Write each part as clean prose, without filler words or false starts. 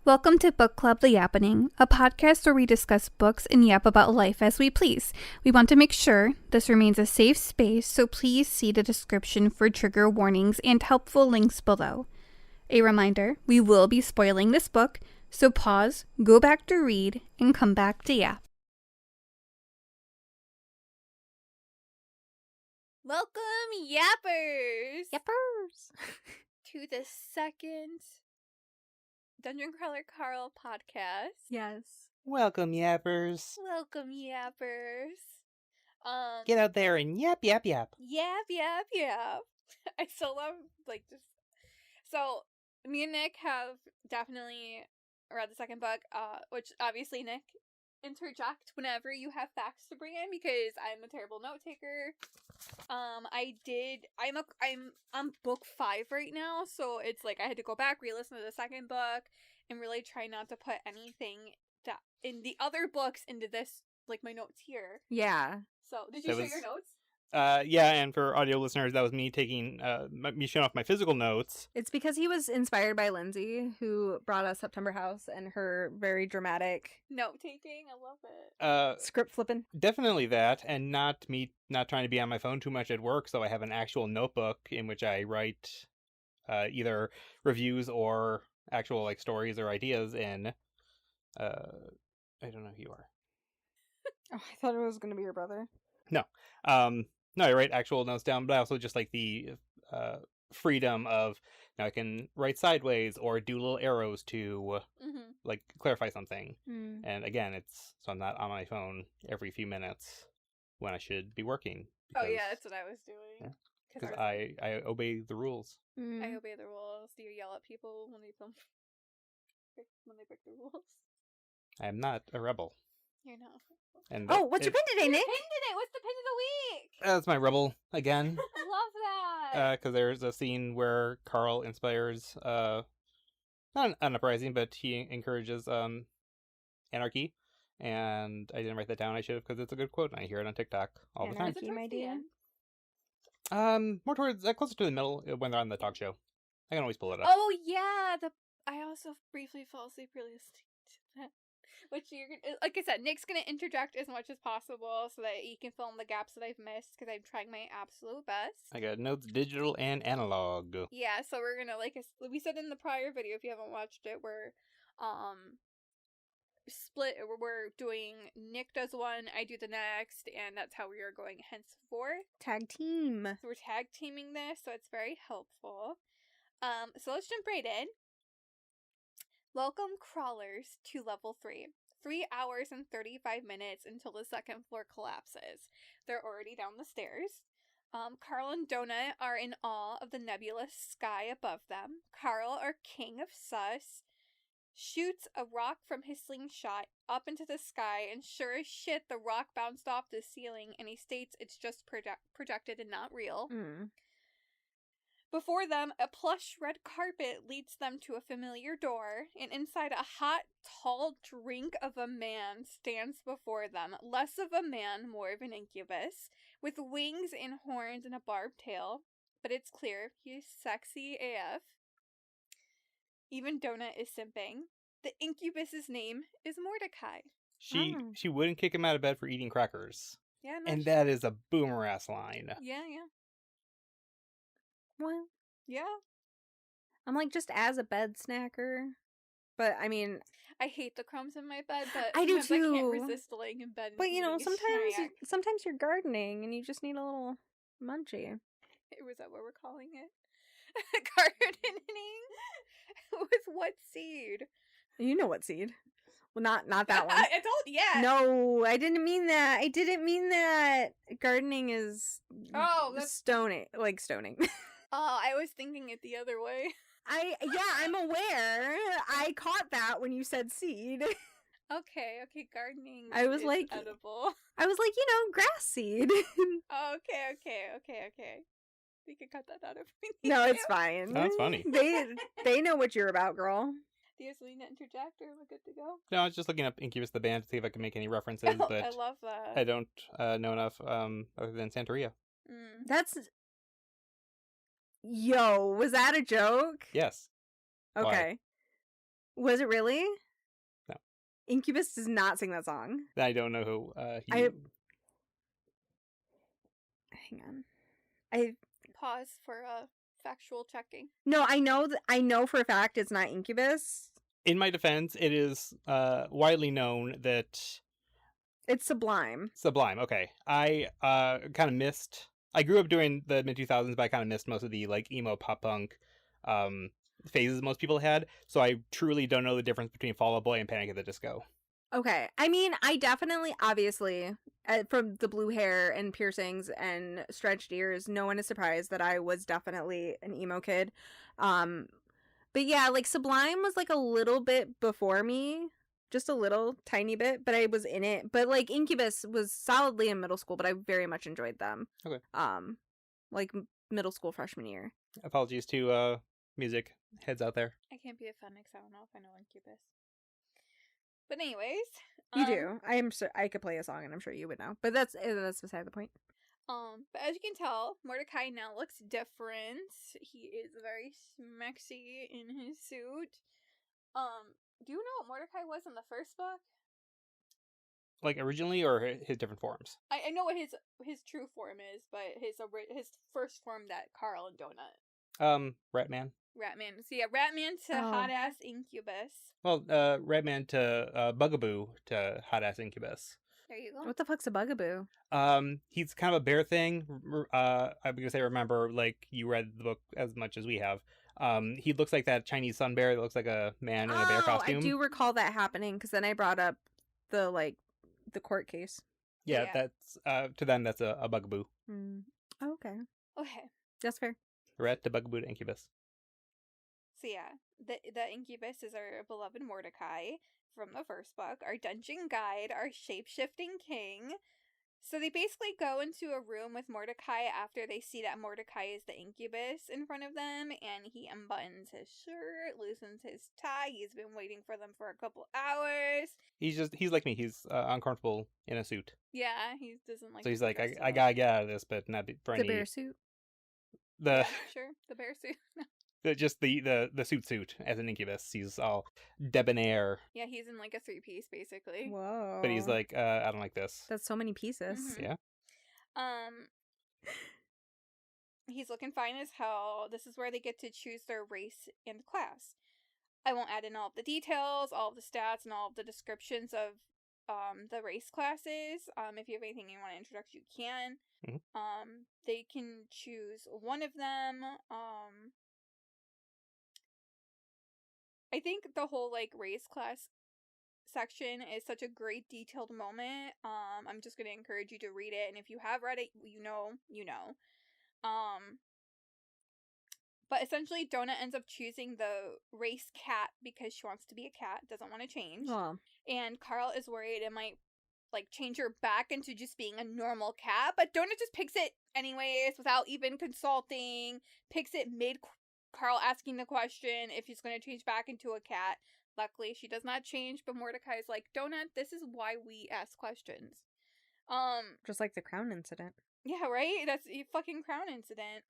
Welcome to Book Club The Yappening, a podcast where we discuss books and yap about life as we please. We want to make sure this remains a safe space, so please see the description for trigger warnings and helpful links below. A reminder, we will be spoiling this book, so pause, go back to read, and come back to yap. Welcome, yappers! Yappers! To the second Dungeon Crawler Carl podcast. Yes. Welcome, yappers. Welcome, yappers. Get out there and yap, yap, yap. Yap, yap, yap. I still love, just... So, me and Nick have definitely read the second book, which, obviously, Nick, interject whenever you have facts to bring in, because I'm a terrible note taker. I'm on book 5 right now, so it's I had to go back, re-listen to the second book, and really try not to put anything that in the other books into this, my notes here. Yeah. So, did you share your notes? Yeah, and for audio listeners, that was me taking, me showing off my physical notes. It's because he was inspired by Lindsay, who brought us September House and her very dramatic note-taking. I love it. Script flipping. Definitely that, and not trying to be on my phone too much at work, so I have an actual notebook in which I write either reviews or actual, stories or ideas in. I don't know who you are. Oh, I thought it was going to be your brother. No. No, I write actual notes down, but I also just like the freedom of now I can write sideways or do little arrows to clarify something. Mm. And again, so I'm not on my phone every few minutes when I should be working. Because, oh yeah, that's what I was doing. Because I obey the rules. Mm. I obey the rules. Do you yell at people when they break the rules? I am not a rebel. You're not. And what's your pin today, Nick? Pin today. What's the pin of the week? That's my rebel again. I love that. Because there's a scene where Carl inspires, not an uprising, but he encourages anarchy. And I didn't write that down. I should have, because it's a good quote, and I hear it on TikTok all the time. Anarchy, my dear. More towards closer to the middle when they're on the talk show. I can always pull it up. Oh yeah, I also briefly fell asleep listening to that. Which like I said, Nick's gonna interject as much as possible so that he can fill in the gaps that I've missed, because I'm trying my absolute best. I got notes, digital and analog. Yeah, so we're gonna we said in the prior video, if you haven't watched it, we're split. We're doing Nick does one, I do the next, and that's how we are going henceforth. Tag team. So we're tag teaming this, so it's very helpful. So let's jump right in. Welcome, crawlers, to level 3. 3 hours and 35 minutes until the second floor collapses. They're already down the stairs. Carl and Donut are in awe of the nebulous sky above them. Carl, our king of sus, shoots a rock from his slingshot up into the sky, and sure as shit, the rock bounced off the ceiling, and he states it's just projected and not real. Mm. Before them, a plush red carpet leads them to a familiar door, and inside a hot, tall drink of a man stands before them. Less of a man, more of an incubus, with wings and horns and a barbed tail. But it's clear he's sexy AF. Even Donut is simping. The incubus's name is Mordecai. She wouldn't kick him out of bed for eating crackers. Yeah, and that is a boomer ass line. Yeah. Well, yeah. I'm just as a bed snacker, but I mean, I hate the crumbs in my bed, but I do too. I can't resist laying in bed. But sometimes you're gardening and you just need a little munchie. Was that what we're calling it? Gardening with what seed? You know what seed? Well, not that one. I told yeah. No, I didn't mean that. I didn't mean that. Gardening is stoning. I was thinking it the other way. I'm aware. I caught that when you said seed. Okay, gardening. I was edible. I was grass seed. Okay. We could cut that out if we need No, to. it's fine. That's funny. They know what you're about, girl. Do you need to interject, or we're good to go? No, I was just looking up Incubus the band to see if I can make any references, but I love that. I don't know enough other than Santeria. That's... Yo, was that a joke? Yes. Okay. Was it really? No. Incubus does not sing that song. I don't know who Hang on. Pause for factual checking. No, I know for a fact it's not Incubus. In my defense, it is widely known that It's Sublime. Sublime. Okay, I kind of missed. I grew up during the mid 2000s, but I kind of missed most of the like emo pop punk phases most people had. So I truly don't know the difference between Fall Out Boy and Panic at the Disco. Okay. I mean, I definitely, obviously, from the blue hair and piercings and stretched ears, no one is surprised that I was definitely an emo kid. But yeah, like Sublime was like a little bit before me. Just a little tiny bit, but I was in it. But like Incubus was solidly in middle school, but I very much enjoyed them. Okay. Like middle school freshman year. Apologies to music heads out there. I can't be a fan because I don't know if I know Incubus. But anyways, You do. I am sure I could play a song, and I'm sure you would know. But that's beside the point. But as you can tell, Mordecai now looks different. He is very smexy in his suit. Do you know what Mordecai was in the first book? Like originally, or his different forms? I know what his true form is, but his first form that Carl and Donut. Ratman. Ratman. So yeah, Ratman to hot ass Incubus. Well, Ratman to Bugaboo to hot ass Incubus. There you go. What the fuck's a bugaboo? He's kind of a bear thing. I'm gonna say, remember, like you read the book as much as we have. He looks like that Chinese sun bear that looks like a man in a bear costume. I do recall that happening because then I brought up the court case. Yeah, that's to them that's a Bugaboo. Oh, okay. Okay. That's fair. Rat to Bugaboo to Incubus. So yeah, the Incubus is our beloved Mordecai from the first book, our dungeon guide, our shape-shifting king. So they basically go into a room with Mordecai after they see that Mordecai is the Incubus in front of them, and he unbuttons his shirt, loosens his tie. He's been waiting for them for a couple hours. He's like me. He's uncomfortable in a suit. Yeah, he doesn't like. So he's like, I gotta get out of this, but not for any. The bear suit. The sure, the bear suit. just the suit as an Incubus. He's all debonair. Yeah, he's in like a 3-piece basically. Whoa. But he's like, I don't like this. That's so many pieces. Mm-hmm. Yeah. He's looking fine as hell. This is where they get to choose their race and class. I won't add in all of the details, all of the stats, and all of the descriptions of the race classes. If you have anything you want to introduce, you can. Mm-hmm. They can choose one of them. I think the whole like race class section is such a great detailed moment. I'm just gonna encourage you to read it, and if you have read it, you know. But essentially, Donut ends up choosing the race cat because she wants to be a cat, doesn't want to change. Oh. And Carl is worried it might like change her back into just being a normal cat, but Donut just picks it anyways without even consulting. Picks it mid Carl asking the question if she's going to change back into a cat. Luckily, she does not change, but Mordecai's like, Donut, this is why we ask questions. Just like the crown incident. Yeah, right? That's a fucking crown incident.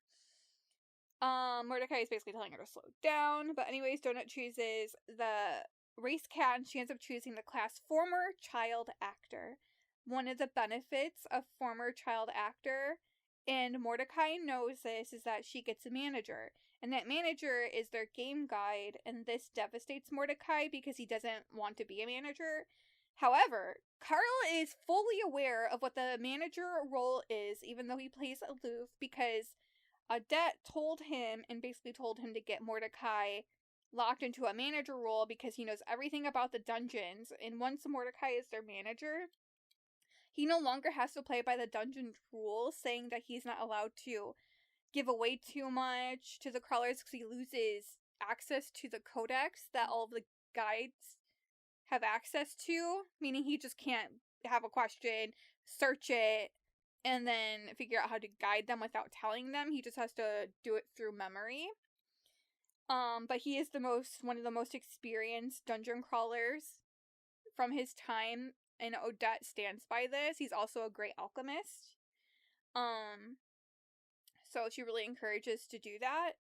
Mordecai is basically telling her to slow down, but anyways, Donut chooses the race cat, and she ends up choosing the class former child actor. One of the benefits of former child actor, and Mordecai knows this, is that she gets a manager. And that manager is their game guide, and this devastates Mordecai because he doesn't want to be a manager. However, Carl is fully aware of what the manager role is, even though he plays aloof, because Odette told him to get Mordecai locked into a manager role because he knows everything about the dungeons, and once Mordecai is their manager, he no longer has to play by the dungeon rules, saying that he's not allowed to give away too much to the crawlers because he loses access to the codex that all of the guides have access to, meaning he just can't have a question, search it, and then figure out how to guide them without telling them. He just has to do it through memory. But he is one of the most experienced dungeon crawlers from his time, and Odette stands by this. He's also a great alchemist. So she really encourages to do that.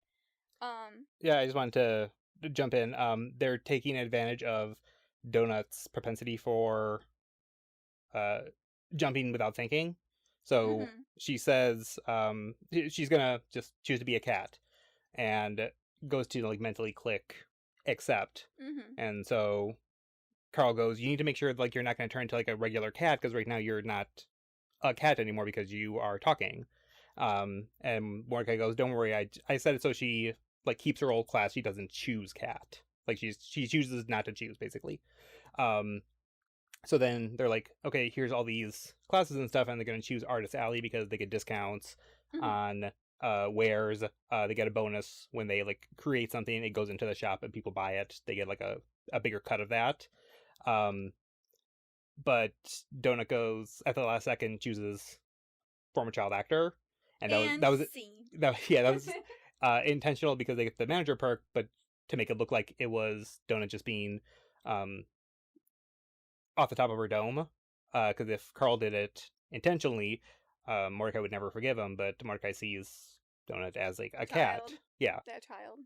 Yeah, I just wanted to jump in. They're taking advantage of Donut's propensity for jumping without thinking. So she says she's gonna just choose to be a cat, and goes to like mentally click accept. And so Carl goes, you need to make sure like you're not going to turn into like a regular cat, because right now you're not a cat anymore because you are talking. And Mordecai goes, don't worry, I said it so she like keeps her old class. She doesn't choose cat. Like she chooses not to choose, basically. So then they're like, okay, here's all these classes and stuff, and they're going to choose Artist Alley because they get discounts on wares. They get a bonus when they like create something. It goes into the shop and people buy it. They get like a bigger cut of that. But Donut goes at the last second, chooses former child actor, and that was intentional because they get the manager perk, but to make it look like it was Donut just being off the top of her dome. Because if Carl did it intentionally, Mordecai would never forgive him. But Mordecai sees Donut as like a cat. Yeah, that child.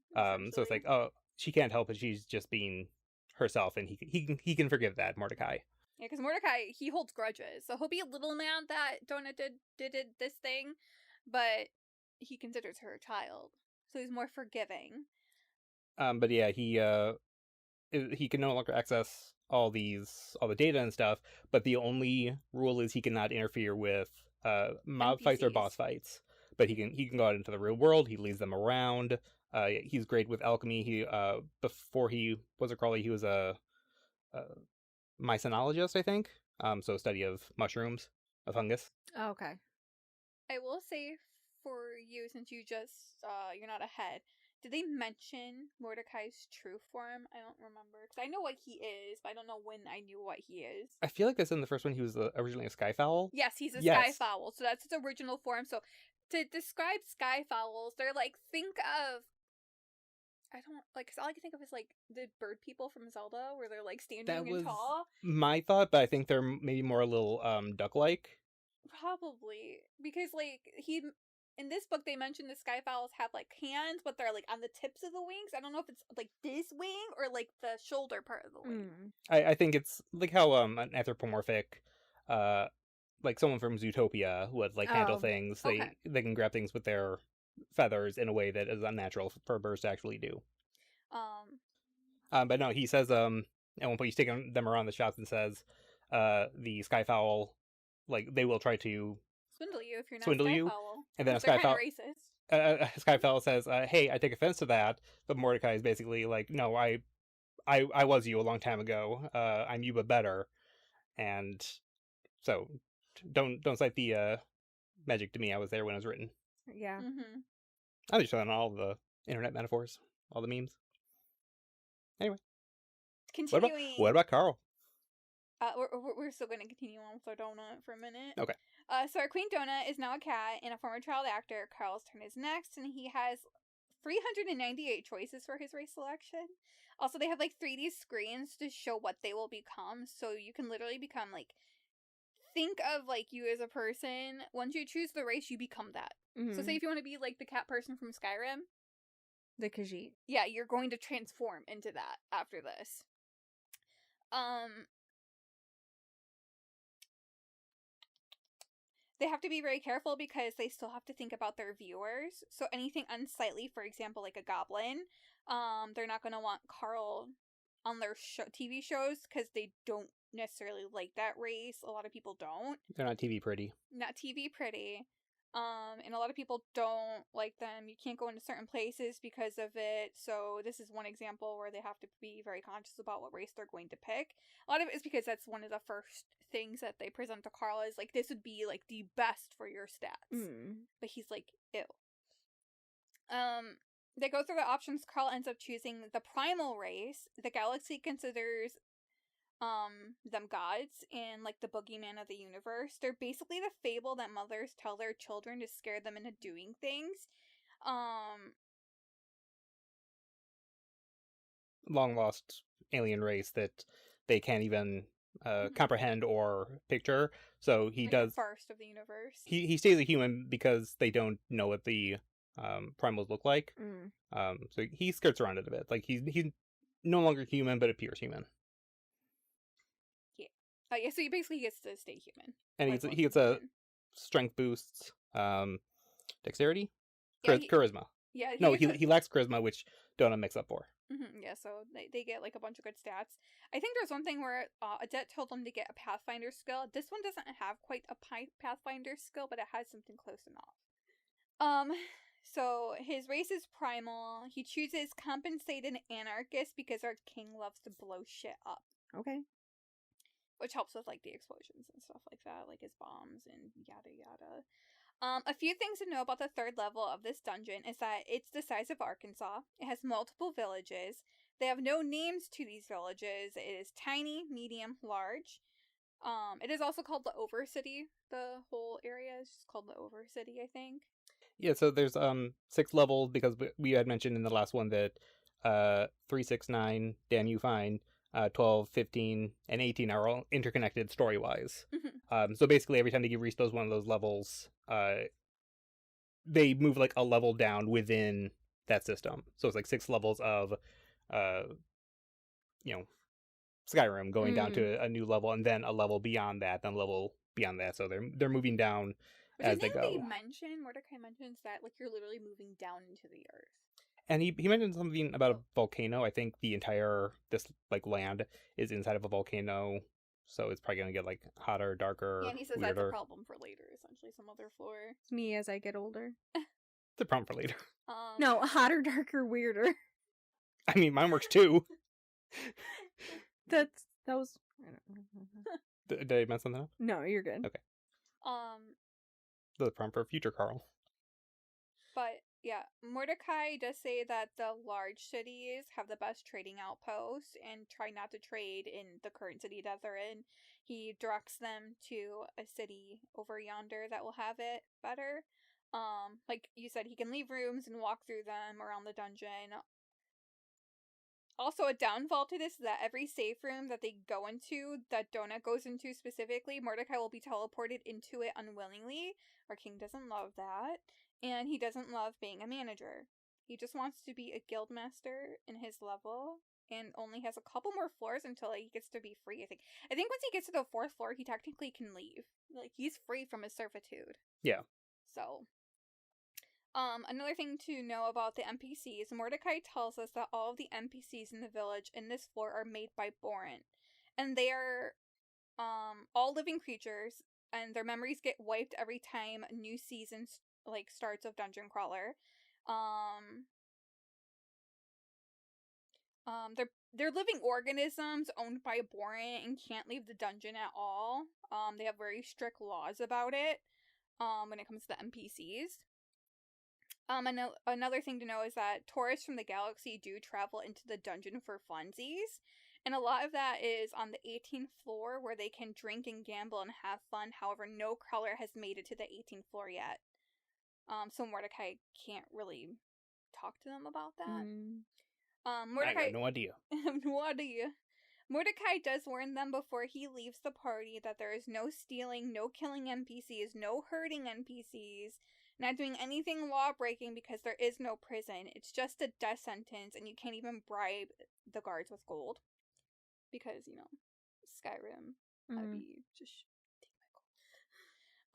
So it's like, oh, she can't help it. She's just being herself, and he can forgive that, Mordecai. Yeah, because Mordecai, he holds grudges, so he'll be a little mad that Donut did this thing, but he considers her a child, so he's more forgiving. But yeah, he can no longer access all the data and stuff, but the only rule is he cannot interfere with mob NPCs. fights or boss fights. But he can go out into the real world. He leads them around. He's great with alchemy. He before he was a Crawley, he was a mycenologist, I think. So study of mushrooms, of fungus. Oh, okay. I will say for you, since you just you're not ahead, did they mention Mordecai's true form? I don't remember, because I know what he is, but I don't know when I knew what he is. I feel like that's in the first one. He was originally a skyfowl. Yes, he's a skyfowl, so that's his original form. So to describe skyfowls, they're like, think of, I don't like, cause all I can think of is like the bird people from Zelda, where they're like standing and tall. My thought, but I think they're maybe more a little duck-like. Probably, because like in this book they mentioned the skyfowls have like hands, but they're like on the tips of the wings. I don't know if it's like this wing or like the shoulder part of the wing. I think it's like how an anthropomorphic, like someone from Zootopia would like handle things. Okay. They can grab things with their feathers in a way that is unnatural for birds to actually do. But no, he says at one point he's taking them around the shops and says, the skyfowl, like they will try to swindle you if you're not swindle skyfowl. you, and then a They're skyfowl kind of racist. Skyfowl says, "Hey, I take offense to that." But Mordecai is basically like, "No, I was you a long time ago. I'm you but better." And so, don't cite the magic to me. I was there when it was written. Yeah. I'm just showing all the internet metaphors, all the memes. Anyway, Continuing. What about Carl? We're still going to continue on with our donut for a minute. Okay. So our Queen Donut is now a cat and a former child actor. Carl's turn is next, and he has 398 choices for his race selection. Also, they have like 3D screens to show what they will become, so you can literally become like, think of like you as a person. Once you choose the race, you become that. So say if you want to be like the cat person from Skyrim, the Khajiit. Yeah, you're going to transform into that after this. They have to be very careful because they still have to think about their viewers. So anything unsightly, for example, like a goblin, they're not going to want Carl on their TV shows because they don't necessarily like that race. A lot of people don't. They're not TV pretty. Not TV pretty. And a lot of people don't like them. You can't go into certain places because of it. So this is one example where they have to be very conscious about what race they're going to pick. A lot of it is because that's one of the first things that they present to Carl is like, this would be like the best for your stats. But he's like, ew. They go through the options. Carl ends up choosing the primal race. The galaxy considers them gods and like the boogeyman of the universe. They're basically the fable that mothers tell their children to scare them into doing things. Long lost alien race that they can't even comprehend or picture. So he like does first of the universe. He stays a human because they don't know what the primals look like. So he skirts around it a bit. Like he's no longer human, but appears human. Yeah, so he basically gets to stay human. And like he gets a strength boost, dexterity, Yeah, charisma. Yeah. No, he lacks charisma, which Donut makes up for. Yeah, so they get like a bunch of good stats. I think there's one thing where Adet told them to get a Pathfinder skill. This one doesn't have quite a Pathfinder skill, but it has something close enough. So his race is primal. He chooses compensated anarchist because our king loves to blow shit up. Okay. Which helps with like the explosions and stuff like that, like his bombs and yada yada. A few things to know about the third level of this dungeon is that it's the size of Arkansas. It has multiple villages. They have no names to these villages. It is tiny, medium, large. It is also called the Overcity. The whole area is just called the Overcity, I think. Yeah, so there's 6 levels because we had mentioned in the last one that 3, 6, 9, Dan, you find 12, 15, and 18 are all interconnected story-wise. So basically every time they reach one of those levels, they move like a level down within that system. So it's like 6 levels of Skyrim going down to a new level, and then a level beyond that, then a level beyond that. So they're moving down as they go. Mordecai mentions that like you're literally moving down into the earth. And he mentioned something about a volcano. I think the entire this like land is inside of a volcano, so it's probably gonna get like hotter, darker. Yeah, and he says weirder. That's a problem for later. Essentially, some other floor. It's me as I get older. It's a problem for later. No, hotter, darker, weirder. I mean, mine works too. that was. I don't know. Did I mess something up? No, you're good. Okay. The prompt for future Carl. But yeah, Mordecai does say that the large cities have the best trading outposts and try not to trade in the current city that they're in. He directs them to a city over yonder that will have it better. Like you said, he can leave rooms and walk through them around the dungeon. Also, a downfall to this is that every safe room that they go into, that Donut goes into specifically, Mordecai will be teleported into it unwillingly. Our king doesn't love that. And he doesn't love being a manager. He just wants to be a guild master in his level and only has a couple more floors until he gets to be free, I think. I think once he gets to the 4th floor, he technically can leave. Like, he's free from his servitude. Yeah. So, another thing to know about the NPCs, Mordecai tells us that all of the NPCs in the village in this floor are made by Boren. And they are, all living creatures, and their memories get wiped every time a new season starts of Dungeon Crawler. They're living organisms owned by Boren and can't leave the dungeon at all. They have very strict laws about it when it comes to the NPCs. Another thing to know is that tourists from the galaxy do travel into the dungeon for funsies, and a lot of that is on the 18th floor where they can drink and gamble and have fun. However, no crawler has made it to the 18th floor yet. So Mordecai can't really talk to them about that. Mordecai, I have no idea. No idea. Mordecai does warn them before he leaves the party that there is no stealing, no killing NPCs, no hurting NPCs, not doing anything law-breaking because there is no prison. It's just a death sentence, and you can't even bribe the guards with gold. Because, Skyrim, I'd be just take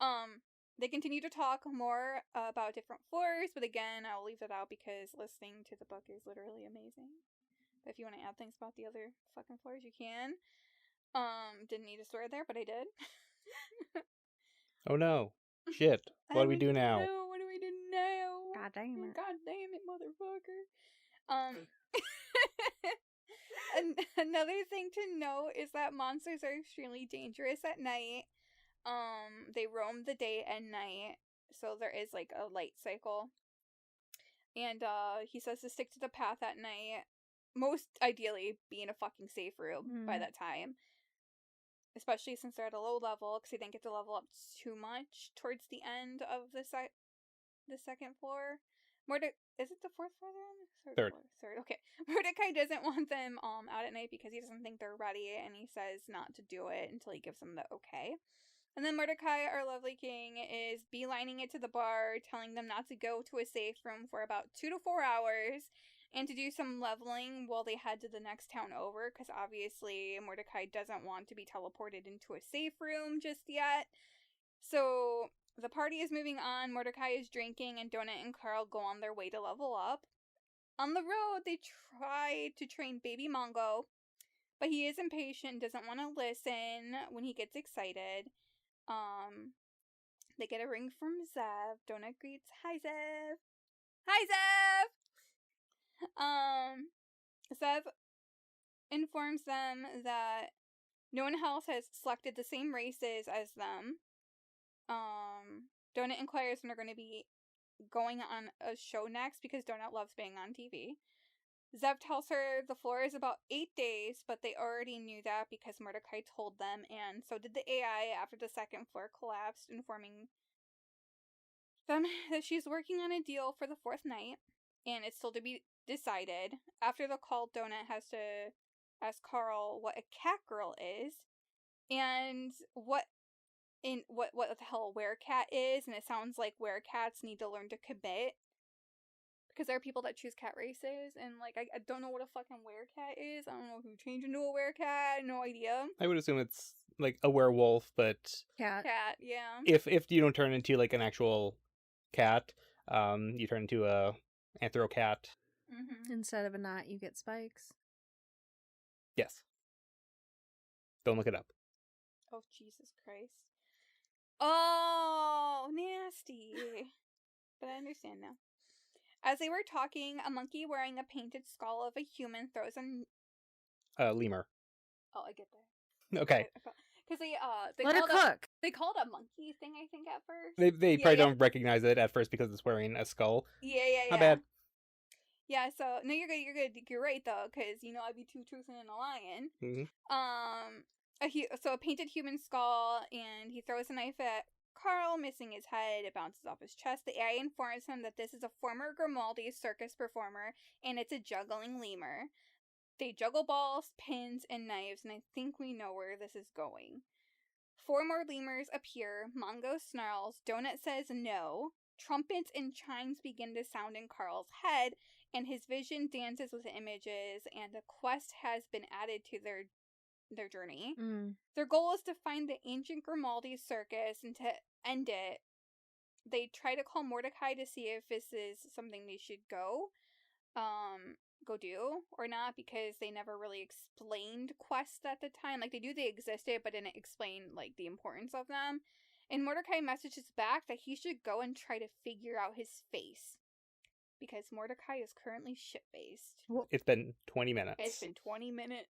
my gold. They continue to talk more about different floors, but again, I'll leave that out because listening to the book is literally amazing. But if you want to add things about the other fucking floors, you can. Didn't need to swear there, but I did. Oh no. Shit. What do we do now? What do we do now? God damn it. God damn it, motherfucker. Another thing to note is that monsters are extremely dangerous at night. They roam the day and night, so there is like a light cycle. And he says to stick to the path at night. Most ideally be in a fucking safe room by that time. Especially since they're at a low level, because they didn't get to level up too much towards the end of the second floor. Is it the 4th floor then? Third. Okay. Mordecai doesn't want them out at night because he doesn't think they're ready, and he says not to do it until he gives them the okay. And then Mordecai, our lovely king, is beelining it to the bar, telling them not to go to a safe room for about 2 to 4 hours, and to do some leveling while they head to the next town over, because obviously Mordecai doesn't want to be teleported into a safe room just yet. So the party is moving on, Mordecai is drinking, and Donut and Carl go on their way to level up. On the road, they try to train baby Mongo, but he is impatient and doesn't want to listen when he gets excited. They get a ring from Zev. Donut greets, "Hi, Zev." "Hi, Zev!" Zev informs them that no one else has selected the same races as them. Donut inquires when they're going to be going on a show next because Donut loves being on TV. Zev tells her the floor is about 8 days, but they already knew that because Mordecai told them, and so did the AI after the second floor collapsed, informing them that she's working on a deal for the 4th night, and it's still to be decided. After the call, Donut has to ask Carl what a cat girl is, and what the hell a werecat is, and it sounds like werecats need to learn to commit. Because there are people that choose cat races, and, like, I don't know what a fucking werecat is. I don't know who changed into a werecat. No idea. I would assume it's like a werewolf, but Cat. Cat, yeah. if you don't turn into like an actual cat, you turn into a anthrocat. Mm-hmm. Instead of a knot, you get spikes. Yes. Don't look it up. Oh, Jesus Christ. Oh, nasty. But I understand now. As they were talking, a monkey wearing a painted skull of a human throws a... Lemur. Oh, I get that. Okay. Because they Let her cook. They called a monkey thing, I think, at first. They probably don't recognize it at first because it's wearing a skull. Yeah. Not bad. Yeah, so, no, you're good. You're right, though, because, I'd be two truths and a lion. Mm-hmm. So a painted human skull, and he throws a knife at Carl, missing his head. It bounces off his chest. The AI informs him that this is a former Grimaldi circus performer, and it's a juggling lemur. They juggle balls, pins, and knives, and I think we know where this is going. 4 more lemurs appear. Mongo snarls. Donut says no. Trumpets and chimes begin to sound in Carl's head, and his vision dances with images, and a quest has been added to their journey. Their goal is to find the ancient Grimaldi circus, and to end it, they try to call Mordecai to see if this is something they should go do or not, because they never really explained quests at the time. Like, they knew they existed, but didn't explain, like, the importance of them. And Mordecai messages back that he should go and try to figure out his face, because Mordecai is currently shit-faced. It's been 20 minutes. It's been 20 minutes.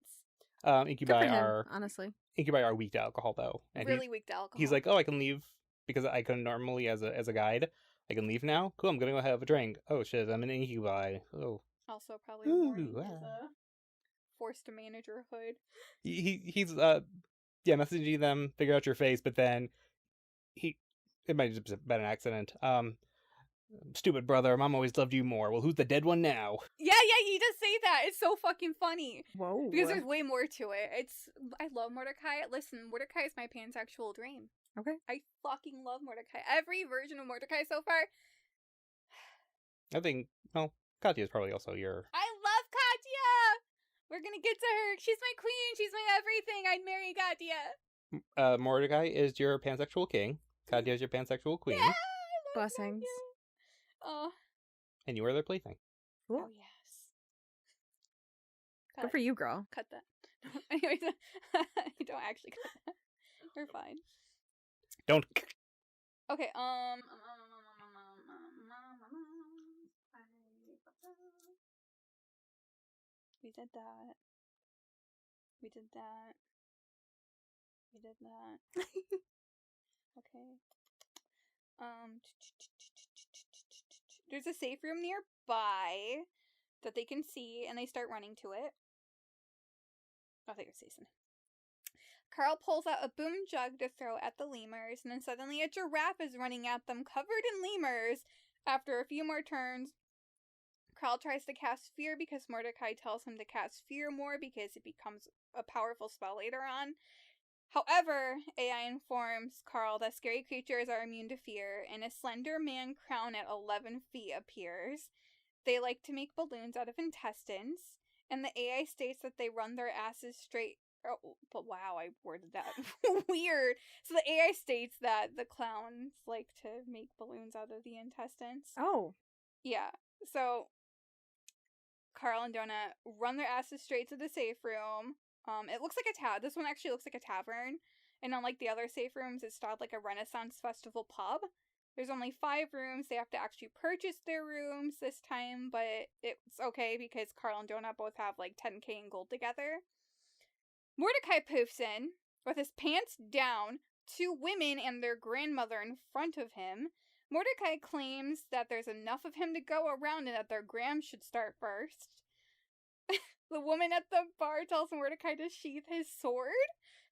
Honestly. Incubi are weak to alcohol, though. And really weak to alcohol. He's like, oh, I can leave because I couldn't normally as a guide. I can leave now? Cool, I'm gonna go have a drink. Oh shit, I'm an incubi. Oh. Also probably more forced to managerhood. He's messaging them, figure out your face, but then it might have just been an accident. Stupid brother, mom always loved you more. Well, who's the dead one now? Yeah, he does say that. It's so fucking funny. Whoa. Because there's way more to it. I love Mordecai. Listen, Mordecai is my pansexual dream. Okay. I fucking love Mordecai. Every version of Mordecai so far. I think, Katya's probably also your... I love Katya! We're gonna get to her. She's my queen. She's my everything. I'd marry Katya. Mordecai is your pansexual king. Katya is your pansexual queen. Yeah, blessings. Katya. Oh. And you are their plaything. Cool. Oh, yes. Good for you, girl. Cut that. Anyways, don't actually cut that. We're fine. Don't. Okay, we did that. Okay. There's a safe room nearby that they can see, and they start running to it. Oh, they were saying something. Carl pulls out a boom jug to throw at the lemurs, and then suddenly a giraffe is running at them, covered in lemurs. After a few more turns, Carl tries to cast fear because Mordecai tells him to cast fear more because it becomes a powerful spell later on. However, AI informs Carl that scary creatures are immune to fear, and a slender man crowned at 11 feet appears. They like to make balloons out of intestines, and the AI states that they run their asses straight. Oh, but wow, I worded that weird. So the AI states that the clowns like to make balloons out of the intestines. Oh. Yeah. So Carl and Donut run their asses straight to the safe room. It looks like this one actually looks like a tavern, and unlike the other safe rooms, it's styled like a Renaissance festival pub. There's only 5 rooms. They have to actually purchase their rooms this time, but it's okay because Carl and Donut both have like 10k in gold together. Mordecai poofs in with his pants down, 2 women and their grandmother in front of him. Mordecai claims that there's enough of him to go around and that their gram should start first. The woman at the bar tells Mordecai to sheath his sword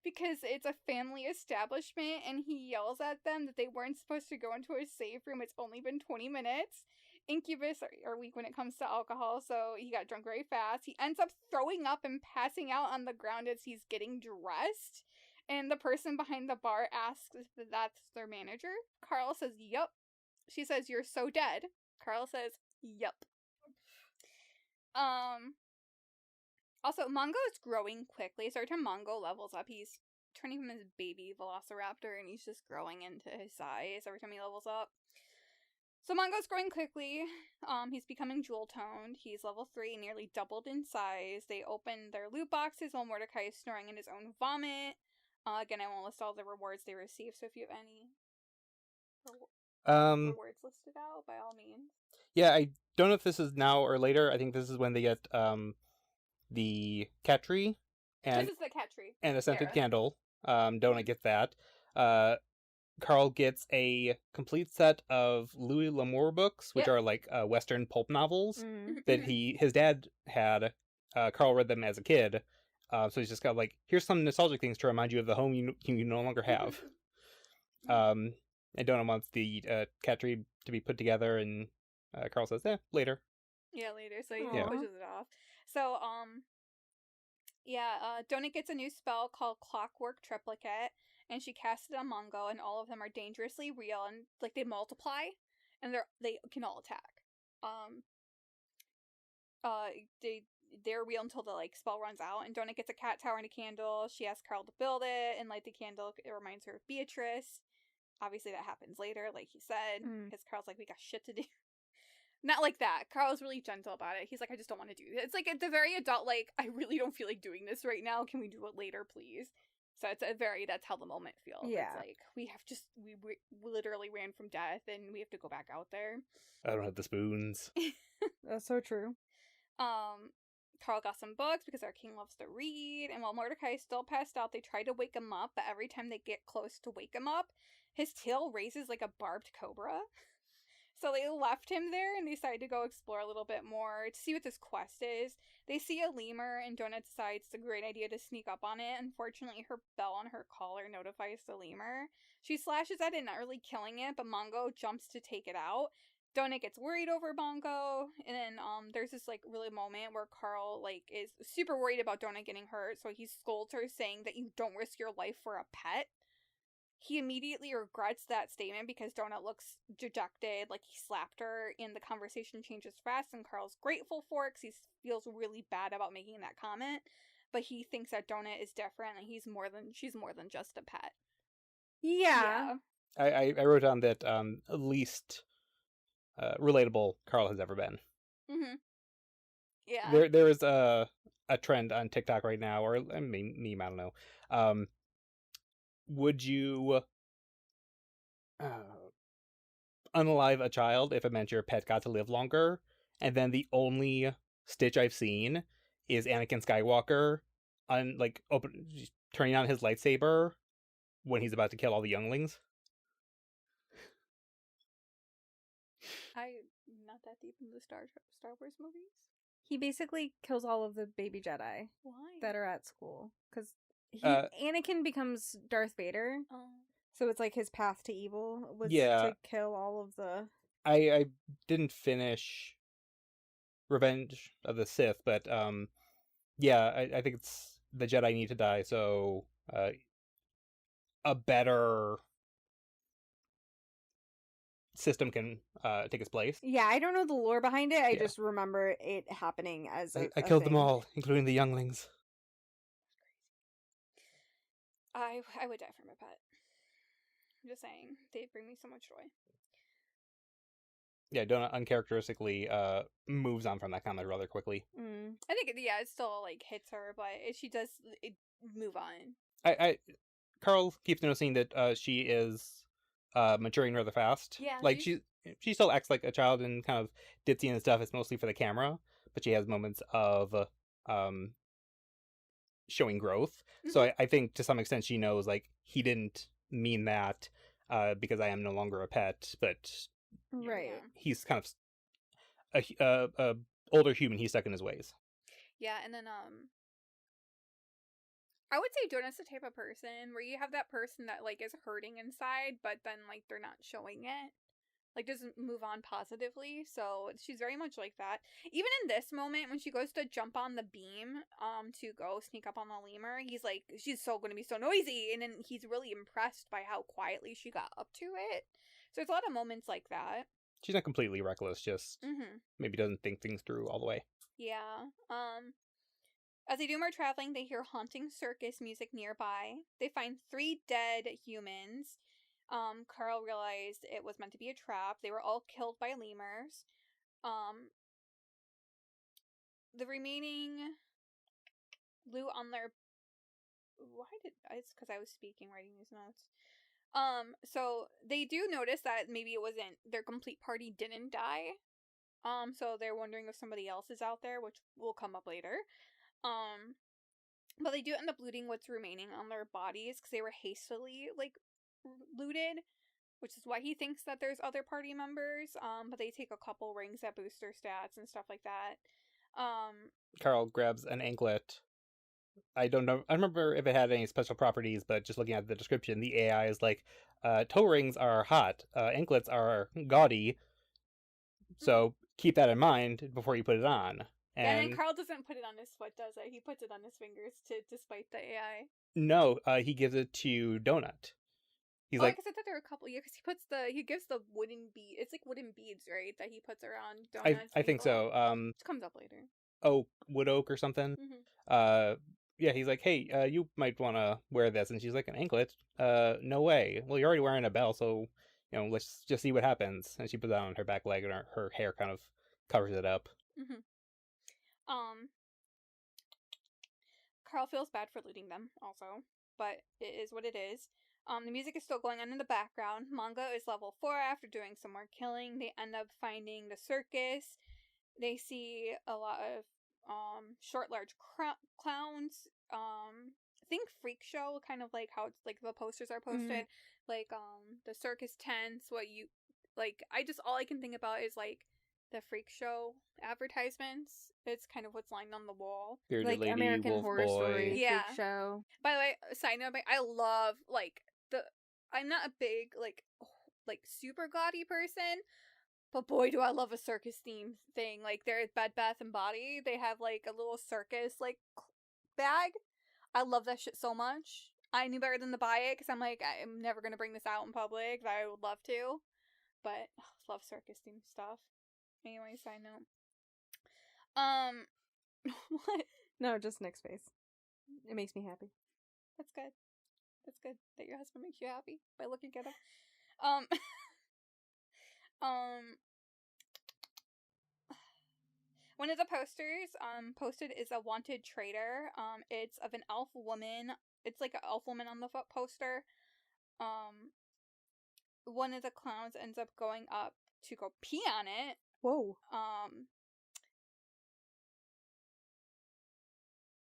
because it's a family establishment, and he yells at them that they weren't supposed to go into a safe room. It's only been 20 minutes. Incubus are weak when it comes to alcohol, so he got drunk very fast. He ends up throwing up and passing out on the ground as he's getting dressed, and the person behind the bar asks if that's their manager. Carl says, yup. She says, you're so dead. Carl says, yup. Also, Mongo is growing quickly. So every time Mongo levels up, he's turning from his baby velociraptor, and he's just growing into his size every time he levels up. So Mongo's growing quickly. He's becoming jewel-toned. He's level 3, nearly doubled in size. They open their loot boxes while Mordecai is snoring in his own vomit. Again, I won't list all the rewards they receive, so if you have any rewards listed out, by all means. Yeah, I don't know if this is now or later. I think this is when they get the cat tree and This is the cat tree. and a scented era. candle. Donut gets that. Carl gets a complete set of Louis L'Amour books, which Yep. are like Western pulp novels Mm. that his dad had. Carl read them as a kid, so he's just got like, here's some nostalgic things to remind you of the home you no longer have. And Donut wants the cat tree to be put together, and Carl says, later. Yeah, later. So he Aw. pushes it off. So, Donut gets a new spell called Clockwork Triplicate, and she casts it on Mongo, and all of them are dangerously real, and like they multiply, and they can all attack. They're real until the like spell runs out, and Donut gets a cat tower and a candle. She asks Carl to build it and light the candle. It reminds her of Beatrice. Obviously, that happens later, like he said, because Carl's like, we got shit to do. Not like that. Carl's really gentle about it. He's like, I just don't want to do it. It's like the very adult, like, I really don't feel like doing this right now. Can we do it later, please? So it's that's how the moment feels. Yeah. It's like, we literally ran from death, and we have to go back out there. I don't have the spoons. That's so true. Carl got some books because our king loves to read, and while Mordecai is still passed out, they try to wake him up, but every time they get close to wake him up, his tail raises like a barbed cobra. So they left him there and they decided to go explore a little bit more to see what this quest is. They see a lemur, and Donut decides it's a great idea to sneak up on it. Unfortunately, her bell on her collar notifies the lemur. She slashes at it, not really killing it, but Mongo jumps to take it out. Donut gets worried over Mongo, and then there's this like really moment where Carl like is super worried about Donut getting hurt, so he scolds her, saying that you don't risk your life for a pet. He immediately regrets that statement because Donut looks dejected, like he slapped her, and the conversation changes fast, and Carl's grateful for it because he feels really bad about making that comment, but he thinks that Donut is different, and she's more than just a pet. Yeah. I wrote down that least relatable Carl has ever been. Mm-hmm. Yeah. There is a trend on TikTok right now, or I mean, meme, I don't know. Would you unalive a child if it meant your pet got to live longer? And then the only stitch I've seen is Anakin Skywalker turning on his lightsaber when he's about to kill all the younglings. I'm not that deep into the Star Wars movies. He basically kills all of the baby Jedi Why? that are at school. Because Anakin becomes Darth Vader. Oh. So it's like his path to evil was Yeah. to kill all of the... I didn't finish Revenge of the Sith, but I think it's the Jedi need to die, so a better system can take its place. Yeah, I don't know the lore behind it. I Yeah. just remember it happening as I killed thing. them all, including the younglings. I would die for my pet. I'm just saying, they bring me so much joy. Yeah, Donut uncharacteristically moves on from that comment rather quickly. I think, it still, like, hits her, but she does move on. Carl keeps noticing that she is maturing rather fast. Yeah, like she still acts like a child and kind of ditzy and stuff. It's mostly for the camera, but she has moments of showing growth. So I think to some extent she knows, like, he didn't mean that because I am no longer a pet, but Right. he's kind of a older human. He's stuck in his ways. Yeah, and then I would say Donut's the type of person where you have that person that, like, is hurting inside, but then, like, they're not showing it. Like, doesn't move on positively. So she's very much like that. Even in this moment, when she goes to jump on the beam to go sneak up on the lemur, he's like, she's so going to be so noisy. And then he's really impressed by how quietly she got up to it. So there's a lot of moments like that. She's not completely reckless, just maybe doesn't think things through all the way. Yeah. As they do more traveling, they hear haunting circus music nearby. They find 3 dead humans. Carl realized it was meant to be a trap. They were all killed by lemurs. The remaining loot on their... It's because I was speaking, writing these notes. So they do notice that maybe it wasn't... Their complete party didn't die. So they're wondering if somebody else is out there, which will come up later. But they do end up looting what's remaining on their bodies because they were hastily, like, looted, which is why he thinks that there's other party members. But they take a couple rings that boost their stats and stuff like that. Carl grabs an anklet. I don't know. I remember if it had any special properties, but just looking at the description, the AI is like, toe rings are hot, anklets are gaudy. So keep that in mind before you put it on. And then Carl doesn't put it on his foot, does it? He puts it on his fingers to spite the AI. No, he gives it to Donut. He's like, like, I thought there were a couple. Yeah, because he gives the wooden bead. It's like wooden beads, right? That he puts around Donut's. I think so. Which comes up later. Wood oak or something. Yeah, he's like, hey, you might want to wear this, and she's like, an anklet? No way. Well, you're already wearing a bell, so let's just see what happens. And she puts it on her back leg, and her hair kind of covers it up. Carl feels bad for looting them, also, but it is what it is. The music is still going on in the background. Manga is level 4 after doing some more killing. They end up finding the circus. They see a lot of short, large clowns. Think freak show, kind of like how it's like the posters are posted. Like the circus tents. All I can think about is like the freak show advertisements. It's kind of what's lined on the wall. Bearded like lady, American wolf Horror boy. Story Yeah. freak show. By the way, side note, I love I'm not a big like super gaudy person, but boy do I love a circus theme thing. Like they're at Bed Bath and Body, they have like a little circus like bag. I love that shit so much. I knew better than to buy it because I'm like, I'm never gonna bring this out in public, but I would love to. But love circus themed stuff. Anyway, side note. What? No, just Nick's face. It makes me happy. That's good. That's good that your husband makes you happy by looking at him. One of the posters posted is a wanted traitor. It's of an elf woman. It's like an elf woman on the poster. One of the clowns ends up going up to go pee on it. Whoa.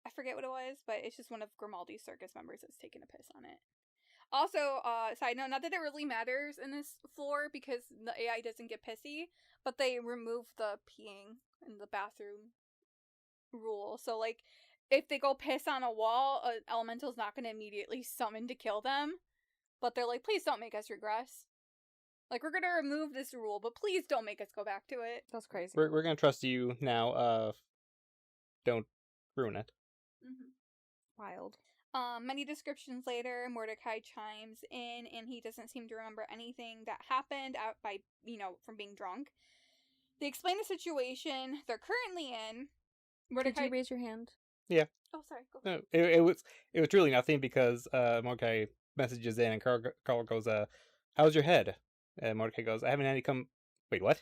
I forget what it was, but it's just one of Grimaldi's circus members that's taking a piss on it. Also, side note, not that it really matters in this floor because the AI doesn't get pissy, but they remove the peeing in the bathroom rule. So, like, if they go piss on a wall, an elemental's not going to immediately summon to kill them. But they're like, please don't make us regress. Like, we're going to remove this rule, but please don't make us go back to it. That's crazy. We're going to trust you now. Don't ruin it. Wild. Many descriptions later, Mordecai chimes in, and he doesn't seem to remember anything that happened from being drunk. They explain the situation they're currently in. Could you raise your hand? Yeah. Oh, sorry. Go. No, it was truly nothing because Mordecai messages in and Carl goes, "How's your head?" And Mordecai goes, "I haven't had any come." Wait, what?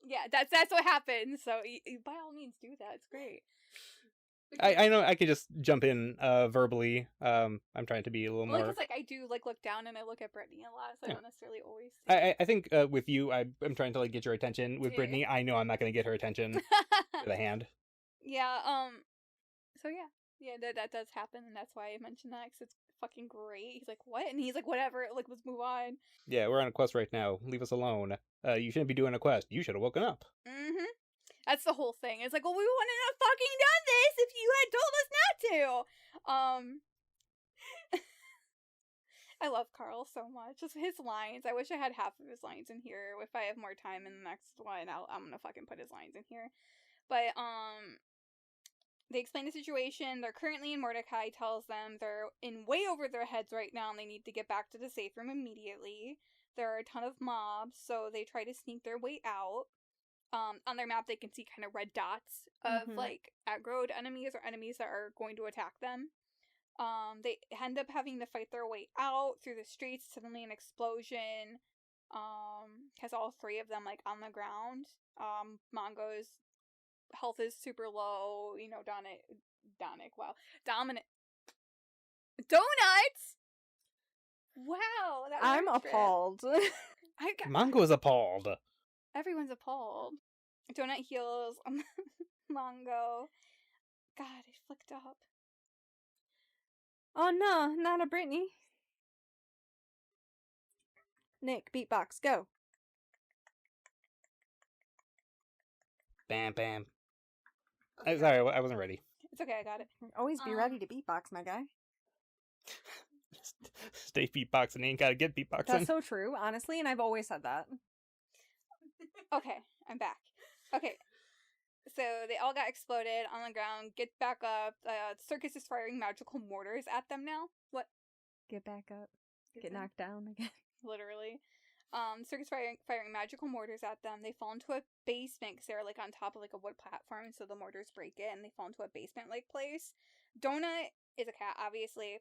Yeah, that's what happens. So by all means, do that. It's great. I know I could just jump in verbally. I'm trying to be a little more. Because I do look down and I look at Brittney a lot, so I don't necessarily always. I think with you, I'm trying to get your attention. With Brittney, I know I'm not going to get her attention with a hand. Yeah. So yeah, that does happen, and that's why I mentioned that because it's fucking great. He's like, "What?" And he's like, "Whatever. Like, let's move on." Yeah, we're on a quest right now. Leave us alone. You shouldn't be doing a quest. You should have woken up. Mm-hmm. That's the whole thing. It's like, well, we wouldn't have fucking done this if you had told us not to. I love Carl so much. Just his lines. I wish I had half of his lines in here. If I have more time in the next one, I'm gonna fucking put his lines in here. But they explain the situation. They're currently in. Mordecai tells them they're in way over their heads right now, and they need to get back to the safe room immediately. There are a ton of mobs, so they try to sneak their way out. On their map, they can see kind of red dots of like aggroed enemies or enemies that are going to attack them. They end up having to fight their way out through the streets. Suddenly, an explosion has all three of them like on the ground. Mongo's health is super low. You know, Dominant donuts. Wow, I'm appalled. Mongo is appalled. Everyone's appalled. Donut heals Mongo. God, I flicked up. Oh no, not a Brittney. Nick, beatbox, go. Bam, bam. Sorry, I wasn't ready. It's okay, I got it. Always be ready to beatbox, my guy. Stay beatboxing, ain't gotta get beatboxing. That's so true, honestly, and I've always said that. Okay, I'm back. Okay, so they all got exploded on the ground. Get back up. Circus is firing magical mortars at them now. What? Get back up. Get knocked down again. Literally. Circus firing magical mortars at them. They fall into a basement because they're like on top of like a wood platform, so the mortars break it and they fall into a basement-like place. Donut is a cat, obviously.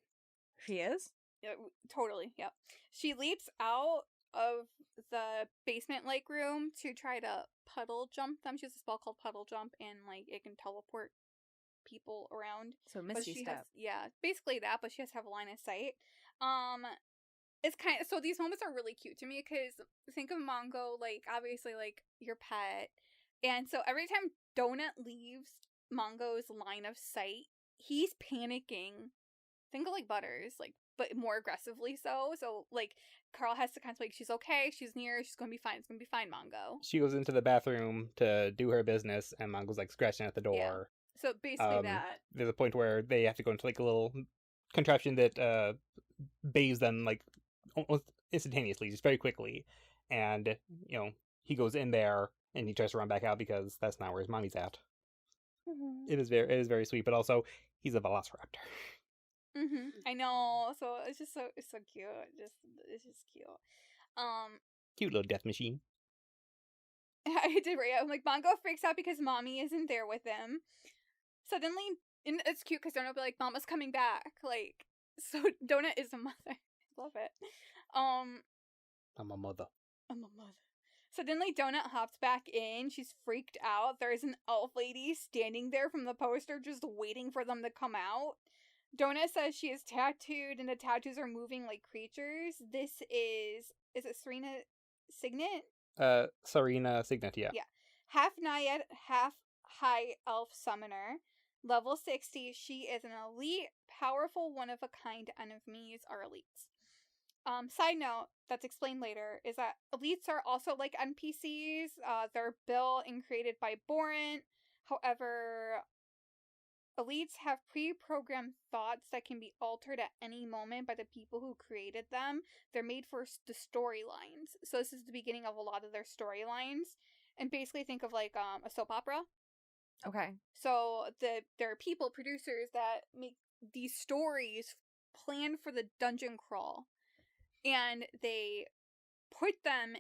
She is? Yeah, totally, yep. She leaps out of the basement-like room to try to puddle jump them. She has a spell called puddle jump, and like it can teleport people around. So Misty Step. Yeah, basically that, but she has to have a line of sight. It's kind of, so these moments are really cute to me because think of Mongo, like obviously like your pet, and so every time Donut leaves Mongo's line of sight, he's panicking. Think of like Butters, like, but more aggressively so. So like Carl has to kind of like, she's okay, she's near, she's gonna be fine, it's gonna be fine, Mongo. She goes into the bathroom to do her business, and Mongo's like scratching at the door. Yeah. So basically that. There's a point where they have to go into like a little contraption that bathes them like almost instantaneously, just very quickly. And, you know, he goes in there and he tries to run back out because that's not where his mommy's at. Mm-hmm. It is very sweet, but also he's a velociraptor. Mm-hmm. I know. So it's so cute. It's just cute. Cute little death machine. I did right. I'm like, Mongo freaks out because mommy isn't there with him. Suddenly, and it's cute because Donut will be like, Mama's coming back. Like, so Donut is a mother. I love it. I'm a mother. I'm a mother. Suddenly, Donut hops back in. She's freaked out. There's an elf lady standing there from the poster just waiting for them to come out. Donut says she is tattooed and the tattoos are moving like creatures. This is it Serena Signet? Serena Signet, yeah. Yeah. Half Naiad, half high elf summoner. Level 60. She is an elite, powerful, one-of-a-kind enemies are elites. Side note, that's explained later, is that elites are also like NPCs. They're built and created by Borant. However, elites have pre-programmed thoughts that can be altered at any moment by the people who created them. They're made for the storylines. So this is the beginning of a lot of their storylines. And basically think of like a soap opera. Okay. So there are people, producers, that make these stories planned for the dungeon crawl, and they put them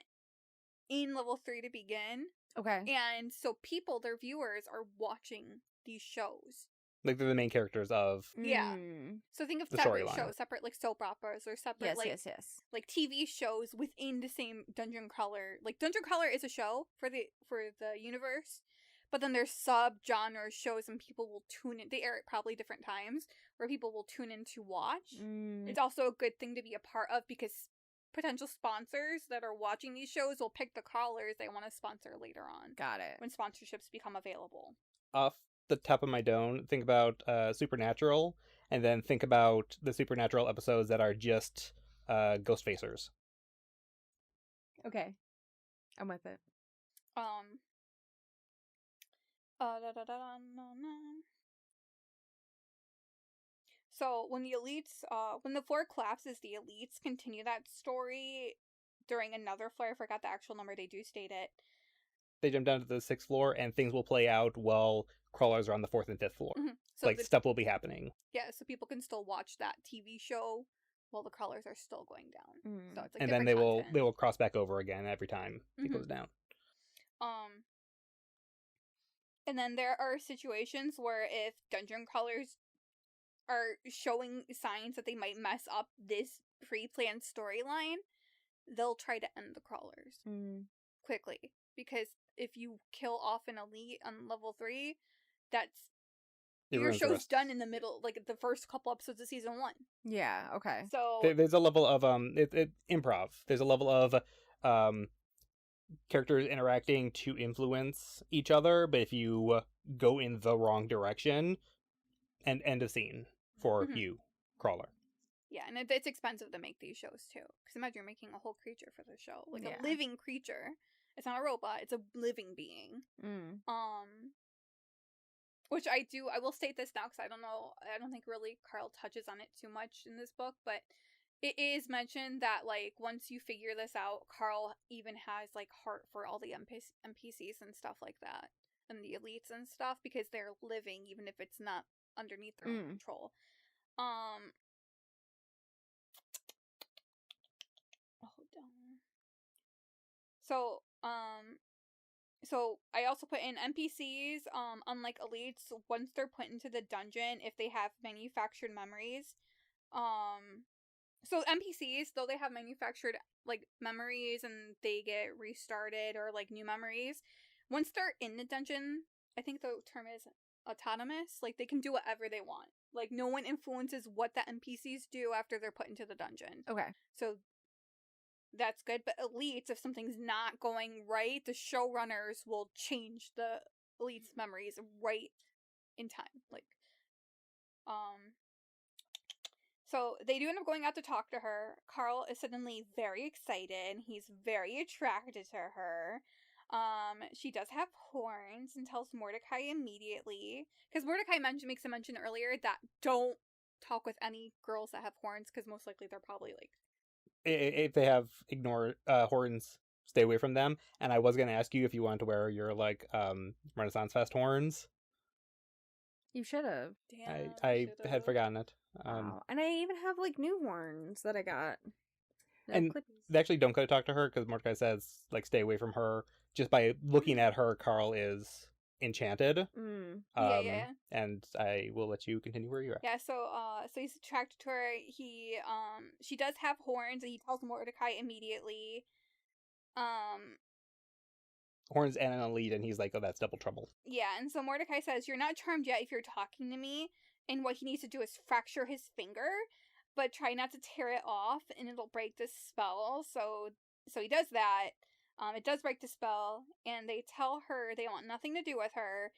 in level 3 to begin. Okay. And so people, their viewers, are watching these shows. Like they're the main characters of Yeah. Mm. So think of The separate storyline. shows, separate like soap operas or separate Yes. like TV shows within the same dungeon crawler. Like Dungeon Crawler is a show for the universe, but then there's sub-genre shows and people will tune in. They air it probably different times where people will tune in to watch. Mm. It's also a good thing to be a part of because potential sponsors that are watching these shows will pick the crawlers they want to sponsor later on Got it. when sponsorships become available. Off the top of my dome, think about Supernatural, and then think about the Supernatural episodes that are just ghost facers. Okay. I'm with it. So when the elites, when the floor collapses, the elites continue that story during another floor. I forgot the actual number. They do state it. They jump down to the 6th floor, and things will play out while crawlers are on the 4th and 5th floor. Mm-hmm. So like stuff will be happening. Yeah, so people can still watch that TV show while the crawlers are still going down. Mm. So it's like and then they will cross back over again every time it goes down. And then there are situations where if dungeon crawlers are showing signs that they might mess up this pre-planned storyline, they'll try to end the crawlers quickly. Because if you kill off an elite on level 3, that's your show's done in the middle, like the first couple episodes of season 1. Yeah, okay. So there's a level of improv. There's a level of characters interacting to influence each other, but if you go in the wrong direction, and end of scene for you, crawler. Yeah, and it's expensive to make these shows too. Because imagine you're making a whole creature for the show, like a living creature. It's not a robot; it's a living being. Which I will state this now because I don't think really Carl touches on it too much in this book, but it is mentioned that like once you figure this out, Carl even has like heart for all the NPCs and stuff like that, and the elites and stuff because they're living, even if it's not underneath their own control. So I also put in NPCs, unlike elites, once they're put into the dungeon, if they have manufactured memories, so NPCs, though they have manufactured, like, memories and they get restarted or, like, new memories, once they're in the dungeon, I think the term is autonomous, like, they can do whatever they want. Like, no one influences what the NPCs do after they're put into the dungeon. Okay. So that's good, but elites, if something's not going right, the showrunners will change the elites' memories right in time. Like, so they do end up going out to talk to her. Carl is suddenly very excited. He's very attracted to her. She does have horns and tells Mordecai immediately. Because Mordecai makes a mention earlier that don't talk with any girls that have horns, because most likely they're probably like... If they have horns, stay away from them. And I was going to ask you if you wanted to wear your, like, Renaissance Fest horns. You should have. Damn, I had forgotten it. Wow. And I even have, like, new horns that I got. And they actually don't go to talk to her, because Mordecai says, like, stay away from her. Just by looking at her, Carl is enchanted. Yeah. And I will let you continue where you're at. Yeah, so he's attracted to her. She does have horns, and he tells Mordecai immediately. Horns and an elite, and he's like, oh, that's double trouble. Yeah, and so Mordecai says, you're not charmed yet if you're talking to me, and what he needs to do is fracture his finger, but try not to tear it off, and it'll break the spell. So he does that. It does break the spell, and they tell her they want nothing to do with her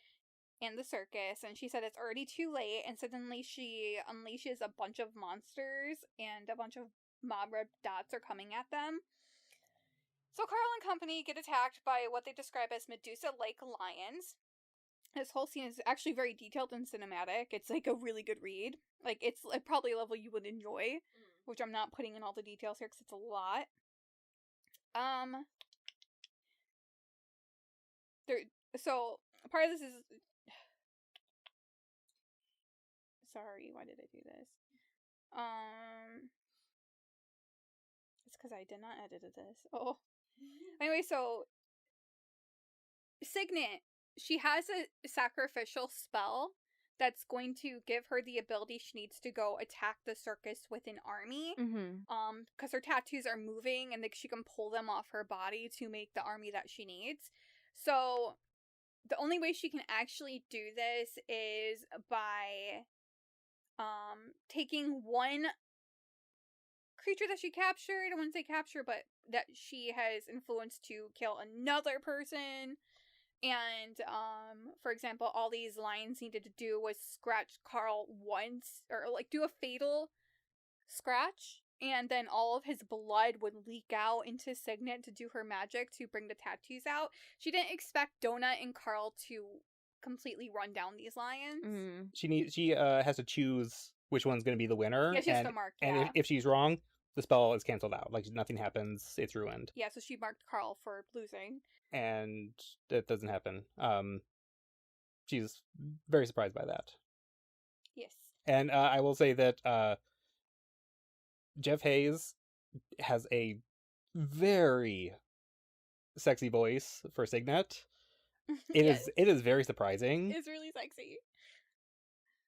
and the circus, and she said it's already too late, and suddenly she unleashes a bunch of monsters, and a bunch of mob red dots are coming at them. So Carl and company get attacked by what they describe as Medusa-like lions. This whole scene is actually very detailed and cinematic. It's like a really good read. Like, it's probably a level you would enjoy, which I'm not putting in all the details here because it's a lot. So part of this is... Sorry, why did I do this? It's because I did not edit this. Oh. Anyway, so Signet, she has a sacrificial spell that's going to give her the ability she needs to go attack the circus with an army. Because her tattoos are moving and she can pull them off her body to make the army that she needs. So the only way she can actually do this is by taking one creature that she captured, I wouldn't say capture, but that she has influenced to kill another person. And, for example, all these lions needed to do was scratch Carl once, or, like, do a fatal scratch, and then all of his blood would leak out into Signet to do her magic to bring the tattoos out. She didn't expect Donut and Carl to completely run down these lions. She has to choose which one's going to be the winner. Yeah, she has to mark, and if she's wrong, the spell is canceled out. Like, nothing happens. It's ruined. Yeah, so she marked Carl for losing. And it doesn't happen. She's very surprised by that. Yes. And I will say that Jeff Hayes has a very sexy voice for Signet. It is very surprising. It's really sexy.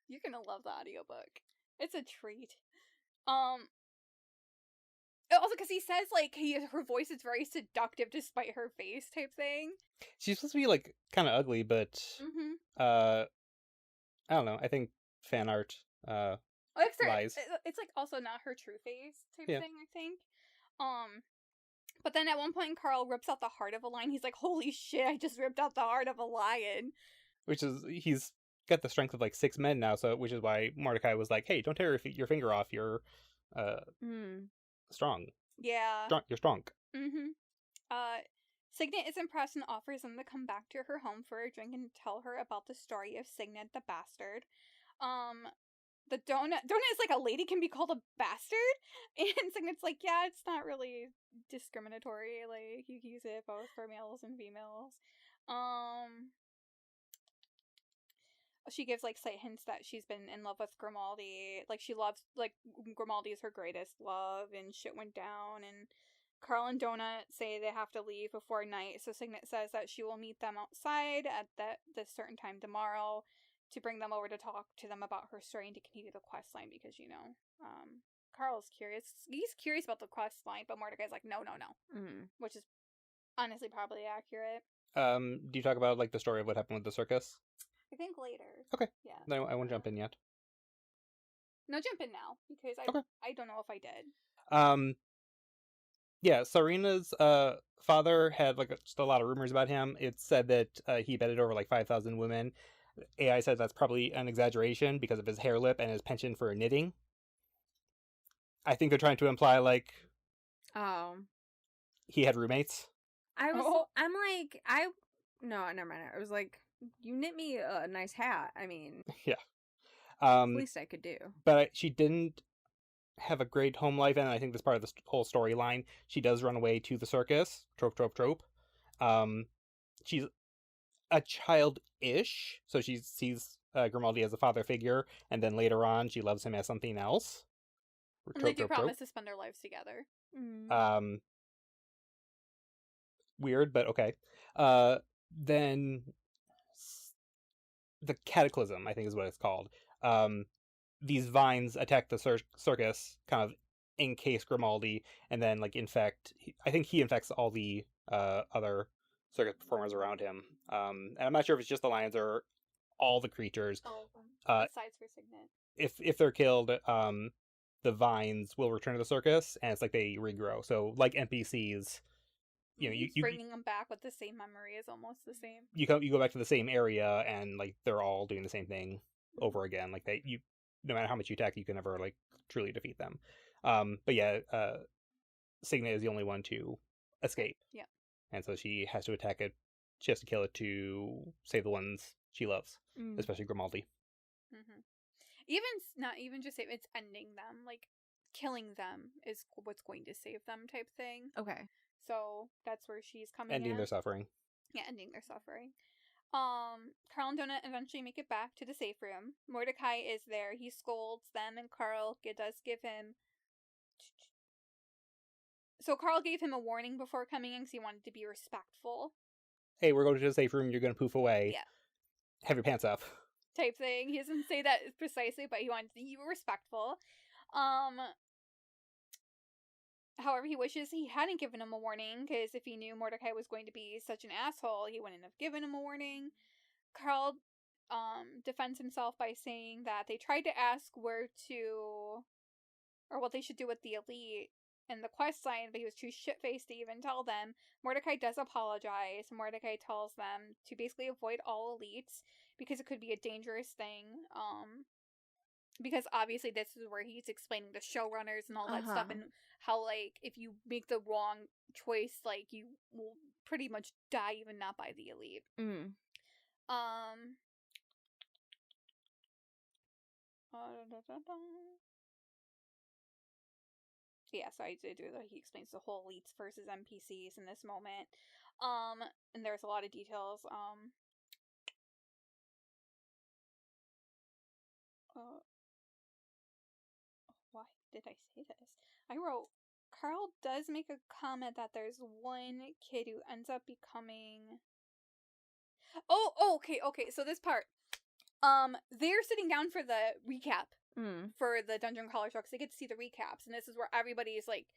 You're gonna love the audiobook. It's a treat. Also, because he says, like, her voice is very seductive despite her face type thing. She's supposed to be, like, kind of ugly, but, I don't know. I think fan art, lies. It's, like, also not her true face type thing, I think. But then at one point, Carl rips out the heart of a lion. He's like, holy shit, I just ripped out the heart of a lion. Which is, he's got the strength of, like, 6 men now, so, which is why Mordecai was like, hey, don't tear your finger off, you're, strong. Yeah. You're strong. Signet is impressed and offers them to come back to her home for a drink and tell her about the story of Signet the bastard. The Donut is like, a lady can be called a bastard? And Signet's like, yeah, it's not really discriminatory. Like, you can use it both for males and females. She gives, like, slight hints that she's been in love with Grimaldi. Like, she loves, like, Grimaldi is her greatest love, and shit went down, and Carl and Donut say they have to leave before night, so Signet says that she will meet them outside at this certain time tomorrow to bring them over to talk to them about her story and to continue the quest line, because, you know, Carl's curious. He's curious about the quest line, but Mordecai's like, no. Which is honestly probably accurate. Do you talk about, like, the story of what happened with the circus? I think later. Okay. Yeah. No, I won't jump in yet. No, jump in now, because I don't know if I did. Yeah, Serena's father had, like, just a lot of rumors about him. It said that he bedded over, like, 5,000 women. AI said that's probably an exaggeration because of his hair lip and his penchant for knitting. I think they're trying to imply, like, he had roommates. I'm like, no, never mind. I was like, you knit me a nice hat. I mean, yeah. Least I could do. But she didn't have a great home life, and I think that's part of the whole storyline. She does run away to the circus. Trope. She's a child-ish, so she sees Grimaldi as a father figure, and then later on she loves him as something else. And they do promise to spend their lives together. Weird, but okay. Then the Cataclysm, I think is what it's called. These vines attack the circus, kind of encase Grimaldi, and then, like, I think he infects all the other circus performers around him. And I'm not sure if it's just the lions or all the creatures. All of them. Besides for Signet. If they're killed, the vines will return to the circus, and it's like they regrow. So, like NPCs, you know, you bringing them back with the same memory is almost the same. You go back to the same area, and, like, they're all doing the same thing over again. Like, no matter how much you attack, you can never, like, truly defeat them. But yeah, Signet is the only one to escape. Yeah. And so she has to attack it. She has to kill it to save the ones she loves, especially Grimaldi. Not even just save, it's ending them. Like, killing them is what's going to save them type thing. Okay. So that's where she's coming Ending their suffering. Yeah, ending their suffering. Carl and Donut eventually make it back to the safe room. Mordecai is there. He scolds them, and Carl does give him... So Carl gave him a warning before coming in because he wanted to be respectful. Hey, we're going to the safe room. You're going to poof away. Yeah. Have your pants up. Type thing. He doesn't say that precisely, but he wanted to be respectful. However, he wishes he hadn't given him a warning, because if he knew Mordecai was going to be such an asshole, he wouldn't have given him a warning. Carl defends himself by saying that they tried to ask where to, or what they should do with the elite in the quest line, but he was too shit-faced to even tell them. Mordecai does apologize. Mordecai tells them to basically avoid all elites, because it could be a dangerous thing. Because obviously this is where he's explaining the showrunners and all that stuff, and how, like, if you make the wrong choice, like, you will pretty much die even not by the elite. Yeah, so I did do that. He explains the whole elites versus NPCs in this moment. And there's a lot of details. Why did I say this? I wrote, Carl does make a comment that there's one kid who ends up becoming... Okay, so this part. They're sitting down for the recap for the Dungeon Crawler show, because they get to see the recaps, and this is where everybody's, like,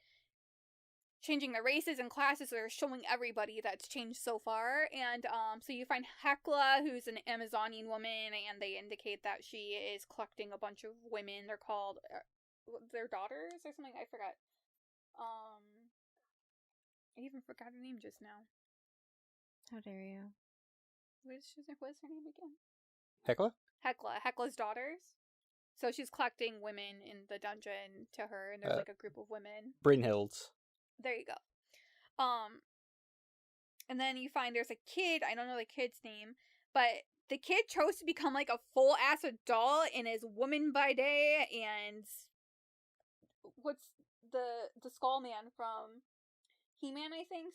changing their races and classes, so they're showing everybody that's changed so far, and, so you find Hecla, who's an Amazonian woman, and they indicate that she is collecting a bunch of women. They're called... their daughters or something? I forgot. I even forgot her name just now. How dare you? What is her name again? Hecla? Hecla's daughters. So she's collecting women in the dungeon to her, and there's like a group of women. Brynhilds. There you go. And then you find there's a kid, I don't know the kid's name, but the kid chose to become like a full-ass adult and is woman by day, and what's the Skull Man from He-Man, I think?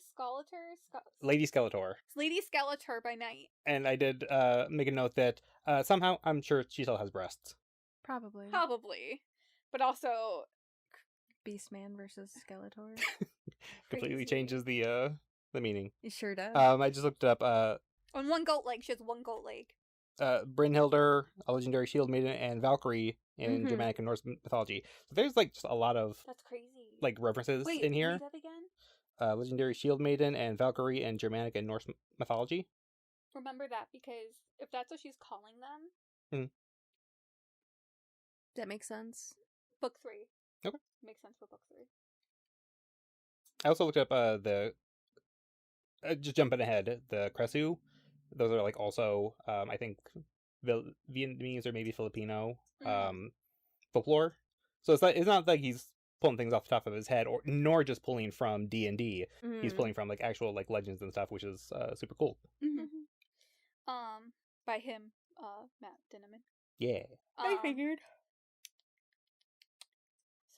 Lady Skeletor. Lady Skeletor by night. And I did make a note that somehow I'm sure she still has breasts. Probably. But also... Beastman versus Skeletor. Completely changes the meaning. It sure does. I just looked up... on one goat leg, she has one goat leg. Brynhilder, a legendary shield maiden, and Valkyrie in Germanic and Norse mythology. So there's like just a lot of... That's crazy. Like references in here. Wait, that again? Legendary shield maiden and Valkyrie in Germanic and Norse mythology. Remember that, because if that's what she's calling them... That makes sense. Book 3. Okay. Makes sense for book 3. I also looked up the... just jumping ahead, the Kresu. Those are like also, I think, Vietnamese or maybe Filipino folklore. So it's not like he's pulling things off the top of his head, nor just pulling from D&D. He's pulling from like actual like legends and stuff, which is super cool. By him, Matt Dinniman. Yeah. I figured.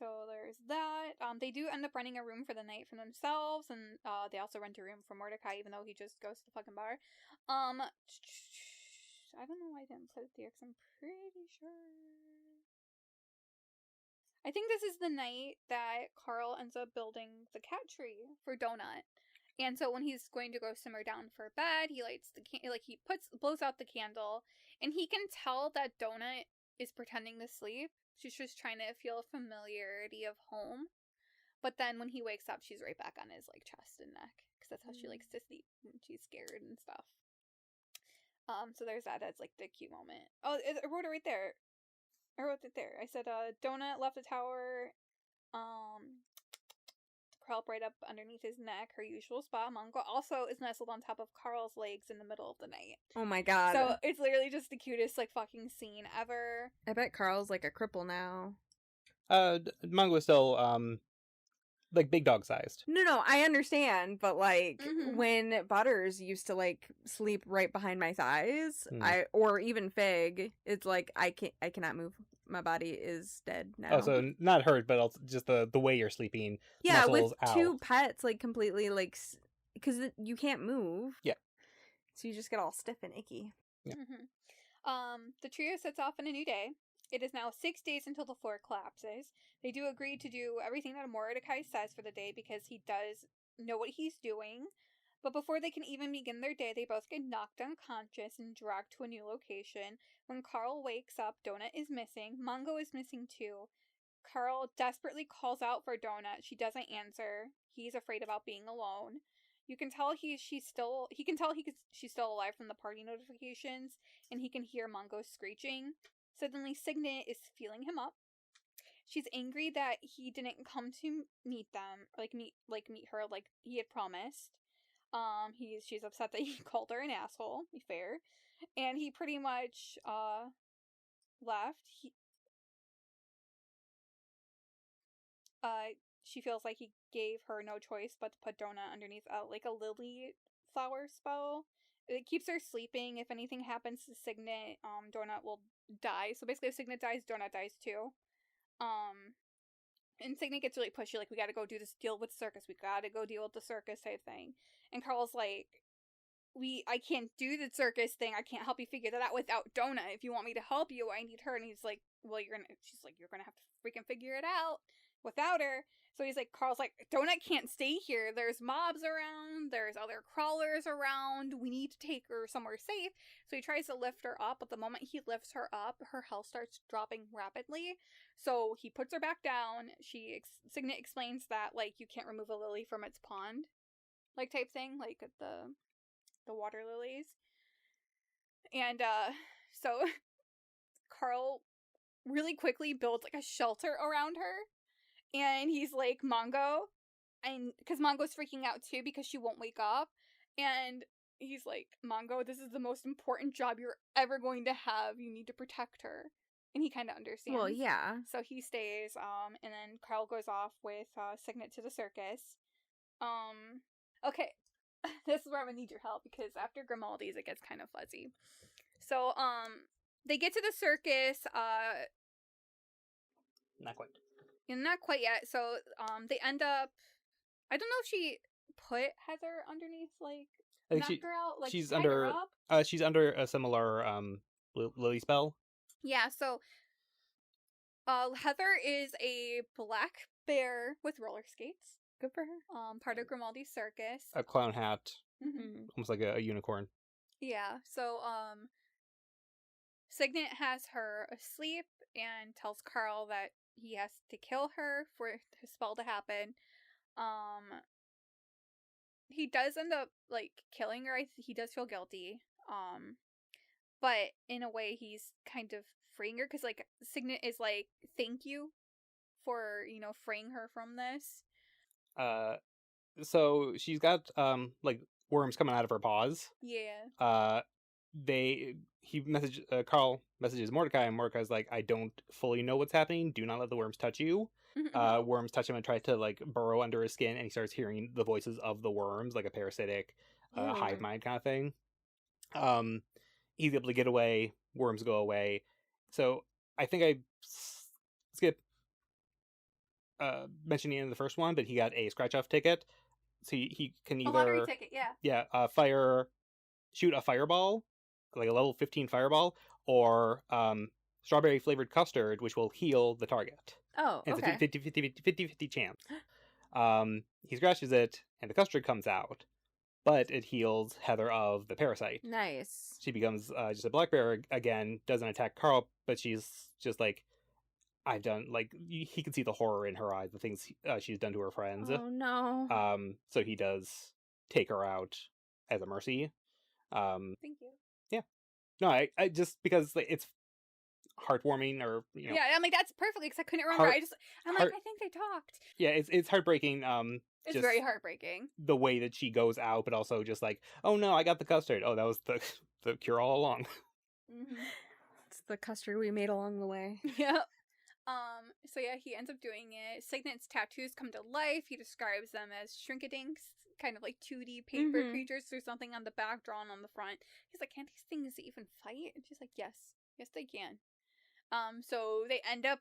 So there's that. They do end up renting a room for the night for themselves, and they also rent a room for Mordecai, even though he just goes to the fucking bar. I don't know why I didn't put it there, because I'm pretty sure... I think this is the night that Carl ends up building the cat tree for Donut. And so when he's going to go simmer down for bed, he lights the he blows out the candle, and he can tell that Donut is pretending to sleep. She's just trying to feel familiarity of home. But then when he wakes up, she's right back on his like chest and neck, because that's how she likes to sleep when she's scared and stuff. So there's that. That's like the cute moment. Oh, I wrote it right there. I wrote it there. I said, Donut left the tower. Curled right up underneath his neck, her usual spot. Mongo also is nestled on top of Carl's legs in the middle of the night. Oh my god. So it's literally just the cutest, like, fucking scene ever. I bet Carl's like a cripple now. Mongo is still, like, big dog sized. No, I understand, but like, when Butters used to like sleep right behind my thighs, or even Fig, it's like, I cannot move. My body is dead now. Oh, so not hurt, but also just the way you're sleeping. Yeah, with two pets, like completely like, because you can't move. Yeah. So you just get all stiff and icky. Yeah. The trio sets off on a new day. It is now 6 days until the floor collapses. They do agree to do everything that Mordecai says for the day because he does know what he's doing. But before they can even begin their day, they both get knocked unconscious and dragged to a new location. When Carl wakes up, Donut is missing. Mongo is missing too. Carl desperately calls out for Donut. She doesn't answer. He's afraid about being alone. You can tell she's still alive from the party notifications, and he can hear Mongo screeching. Suddenly, Signet is feeling him up. She's angry that he didn't come to meet them, meet her like he had promised. She's upset that he called her an asshole. Be fair, and he pretty much left. She feels like he gave her no choice but to put Donut underneath a lily flower spell. It keeps her sleeping. If anything happens to Signet, Donut will die. So basically, if Signet dies, Donut dies too. And Signet gets really pushy, like, we gotta go do this deal with circus. We gotta go deal with the circus type thing. And Carl's like, I can't do the circus thing. I can't help you figure that out without Donut. If you want me to help you, I need her. And he's like, she's like, you're gonna have to freaking figure it out without her. So Carl's like, Donut can't stay here. There's mobs around. There's other crawlers around. We need to take her somewhere safe. So he tries to lift her up, but the moment he lifts her up, her health starts dropping rapidly. So he puts her back down. Signet explains that, you can't remove a lily from its pond, type thing, the water lilies. And, so Carl really quickly builds, a shelter around her. And he's like, Mongo, and because Mongo's freaking out too because she won't wake up. And he's like, Mongo, this is the most important job you're ever going to have. You need to protect her. And he kind of understands. Well, yeah. So he stays, and then Carl goes off with Signet to the circus. Okay, this is where I'm gonna need your help because after Grimaldi's it gets kind of fuzzy. So, they get to the circus, Not quite. Not quite yet. So, they end up. I don't know if she put Heather underneath, knocked her out. She's tied under. her up. She's under a similar lily spell. Yeah. So, Heather is a black bear with roller skates. Good for her. Part of Grimaldi's circus. A clown hat, Mm-hmm. almost like a unicorn. Yeah. So, Signet has her asleep and tells Carl that he has to kill her for his spell to happen. He does end up, killing her. He does feel guilty. But in a way, he's kind of freeing her, because, Signet is thank you for, freeing her from this. So she's got, worms coming out of her paws. Yeah. Carl messages Mordecai, and Mordecai's like, I don't fully know what's happening. Do not let the worms touch you. Worms touch him and try to burrow under his skin, and he starts hearing the voices of the worms, like a parasitic hive mind kind of thing. He's able to get away. Worms go away. So I think I skipped mentioning in the first one, but he got a scratch off ticket, so he can either a lottery ticket, yeah. Shoot a fireball, like a level 15 fireball, or strawberry flavored custard, which will heal the target. Oh, okay. It's a 50-50 chance. He scratches it, and the custard comes out, but it heals Heather of the parasite. Nice. She becomes just a black bear again, doesn't attack Carl, but she's just like, I've done, he can see the horror in her eyes, the things she's done to her friends. Oh, no. So he does take her out as a mercy. Thank you. Yeah. No, I just, because it's heartwarming, or, Yeah, I'm like, that's perfectly, because I couldn't remember. I think they talked. Yeah, it's heartbreaking. It's very heartbreaking. The way that she goes out, but also just oh no, I got the custard. Oh, that was the cure all along. Mm-hmm. It's the custard we made along the way. Yep. So yeah, he ends up doing it. Signet's tattoos come to life. He describes them as shrinkadinks, kind of like 2D paper creatures. There's something on the back drawn on the front. He's like, can't these things even fight? And she's like, yes they can. So they end up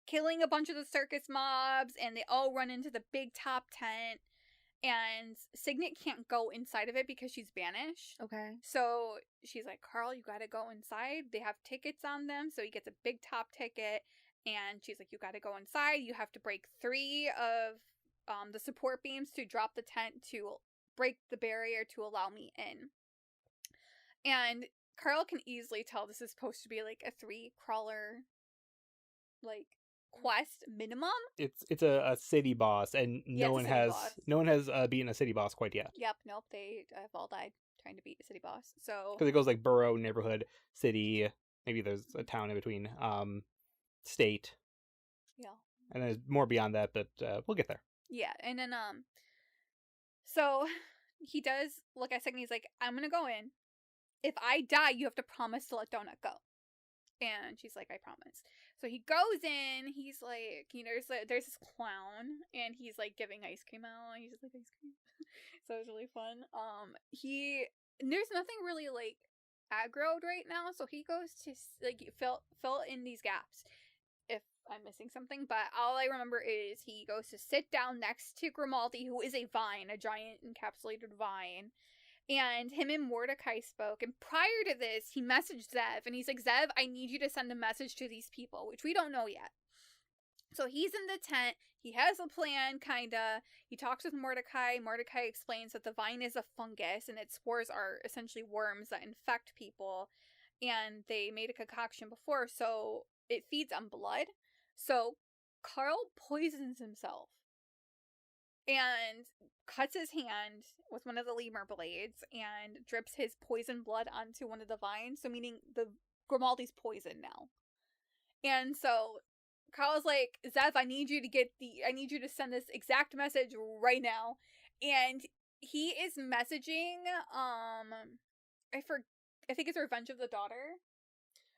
killing a bunch of the circus mobs, and they all run into the big top tent. And Signet can't go inside of it because she's banished. Okay. So she's like, Carl, you gotta go inside. They have tickets on them, so he gets a big top ticket. And she's like, you gotta go inside. You have to break 3 of the support beams to drop the tent to break the barrier to allow me in. And Carl can easily tell this is supposed to be like a 3 crawler, like, quest minimum. It's a city boss, and Yeah, no one has beaten a city boss quite yet. Yep, nope, they have all died trying to beat a city boss. So Because it goes like borough, neighborhood, city. Maybe there's a town in between. State. yeah, And there's more beyond that, but we'll get there. yeah, and then so he does look at Signet. He's like, I'm gonna go in. If I die, you have to promise to let Donut go. And she's like, I promise. So he goes in. He's like, you know, there's this clown, and he's like giving ice cream out. He's just like, ice cream. So it's really fun. There's nothing really like aggroed right now. So he goes to like fill in these gaps if I'm missing something. But all I remember is he goes to sit down next to Grimaldi, who is a vine, a giant encapsulated vine. And him and Mordecai spoke. And prior to this, he messaged Zev. And he's like, Zev, I need you to send a message to these people, which we don't know yet. So he's in the tent. He has a plan, kinda. He talks with Mordecai. Mordecai explains that the vine is a fungus. And its spores are essentially worms that infect people. And they made a concoction before, so it feeds on blood. So Carl poisons himself. And cuts his hand with one of the lemur blades and drips his poison blood onto one of the vines. So meaning the Grimaldi's poisoned now. And so Carl's like, Zev, I need you to send this exact message right now. And he is messaging I think it's Revenge of the Daughter.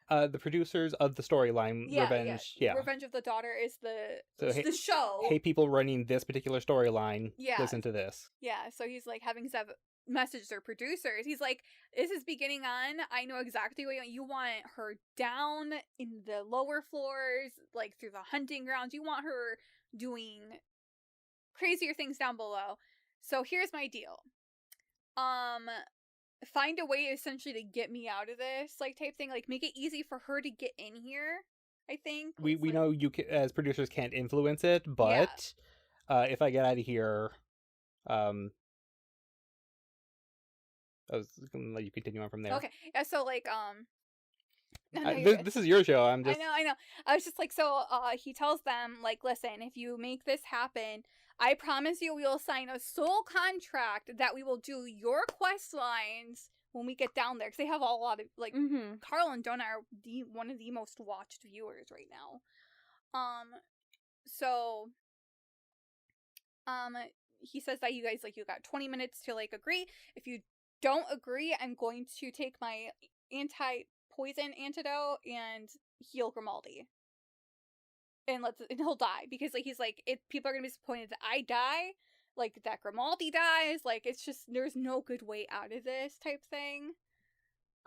The producers of the storyline, Revenge. Yeah. Revenge of the Daughter is So, the show. Hey, people running this particular storyline, Yeah. listen to this. Yeah, so he's like having Zev message their producers. He's like, this is beginning on. I know exactly what you want her down in the lower floors, like through the hunting grounds. You want her doing crazier things down below. So here's my deal. Find a way essentially to get me out of this, like, type thing. Like, make it easy for her to get in here, I think. We know you as producers can't influence it, but if I get out of here, I was gonna let you continue on from there. Okay, yeah, so, like, this is your show. I'm just... I know. I was just like, so, he tells them, like, listen, if you make this happen, I promise you we will sign a sole contract that we will do your quest lines when we get down there. Because they have a lot of, like, Carl and Donut are one of the most watched viewers right now. He says that you guys, like, you got 20 minutes to, like, agree. If you don't agree, I'm going to take my anti-poison antidote and heal Grimaldi. And he'll die. Because, like, he's like, people are going to be disappointed that I die. Like, that Grimaldi dies. Like, it's just, there's no good way out of this type thing.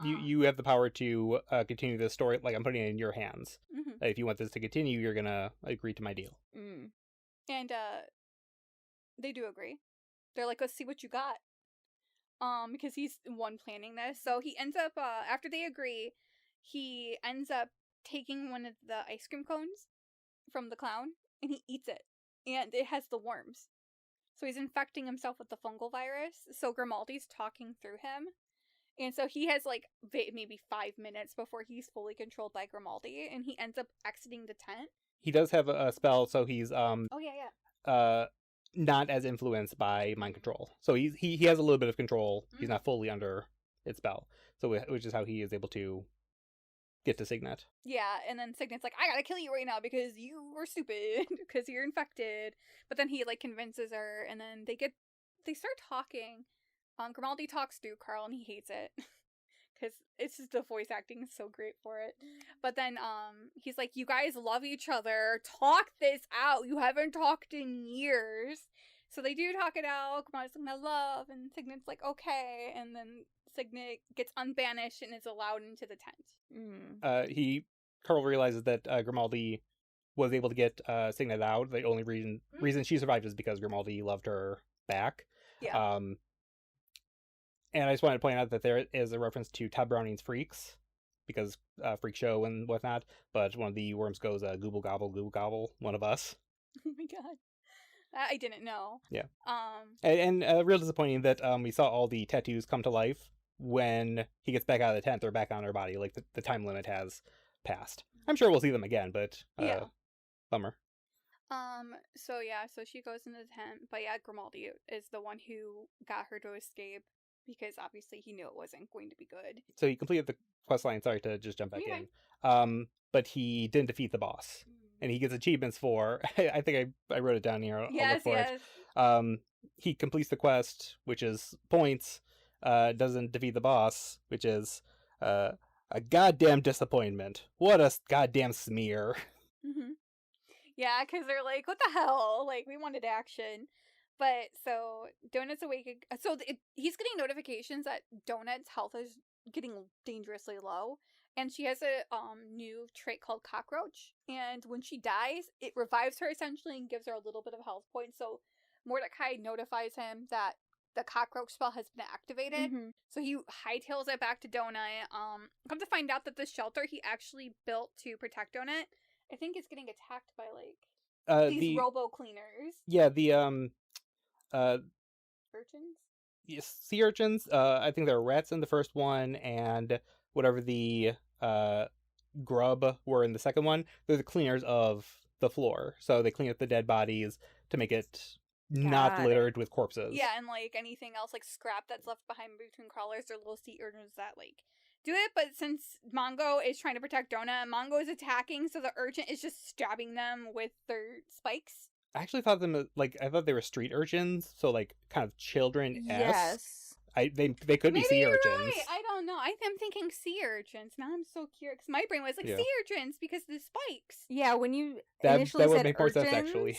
You have the power to continue this story. Like, I'm putting it in your hands. Mm-hmm. If you want this to continue, you're going to agree to my deal. And, they do agree. They're like, let's see what you got. Because he's the one planning this. So he ends up, after they agree, he ends up taking one of the ice cream cones from the clown, and he eats it. And it has the worms. So he's infecting himself with the fungal virus. So Grimaldi's talking through him. And so he has, like, maybe 5 minutes before he's fully controlled by Grimaldi, and he ends up exiting the tent. He does have a spell, so he's, not as influenced by mind control. So he has a little bit of control. He's not fully under its spell. So, which is how he is able to get to Signet. Yeah, and then Signet's like, I gotta kill you right now because you were stupid, because you're infected. But then he, like, convinces her, and then they start talking. Grimaldi talks through Carl, and he hates it. Because it's just, the voice acting is so great for it. But then, he's like, you guys love each other. Talk this out. You haven't talked in years. So they do talk it out. Grimaldi's like, my love. And Signet's like, okay. And then Signet gets unbanished and is allowed into the tent. Carl realizes that Grimaldi was able to get Signet out. The only reason she survived is because Grimaldi loved her back. Yeah. And I just wanted to point out that there is a reference to Todd Browning's Freaks, because Freak Show and whatnot, but one of the worms goes, "Gooble gobble, one of us." Oh my god. I didn't know. Yeah. And real disappointing that we saw all the tattoos come to life when he gets back out of the tent. They're back on her body, like the time limit has passed. I'm sure we'll see them again, but yeah. Bummer. So she goes into the tent, but yeah, Grimaldi is the one who got her to escape, because obviously he knew it wasn't going to be good. So he completed the quest line. Sorry to just jump back Okay. in. But he didn't defeat the boss. And he gets achievements for, I think I wrote it down here. I'll look for it. He completes the quest, which is points, doesn't defeat the boss, which is a goddamn disappointment. What a goddamn smear. Mm-hmm. Yeah, because they're like, what the hell? Like, we wanted action. But, so, Donut's awake. So, he's getting notifications that Donut's health is getting dangerously low. And she has a new trait called Cockroach. And when she dies, it revives her essentially and gives her a little bit of health points. So Mordecai notifies him that the Cockroach spell has been activated. Mm-hmm. So he hightails it back to Donut. Come to find out that the shelter he actually built to protect Donut, I think, is getting attacked by like these robo cleaners. Yeah, the urchins? Yes, sea urchins. I think there are rats in the first one, and whatever the grub were in the second one. They're the cleaners of the floor, so they clean up the dead bodies to make it not littered with corpses. Yeah, and like anything else, like scrap that's left behind between crawlers, they're little sea urchins that like do it. But since Mongo is trying to protect Donut, Mongo is attacking, so the urchin is just stabbing them with their spikes. I actually thought I thought they were street urchins, so like kind of children-esque. Yes. They could be sea urchins. Right. I don't know. I'm thinking sea urchins. Now I'm so curious. My brain was like sea urchins because of the spikes. Yeah, when you that initially said would make more urchins, sense, actually.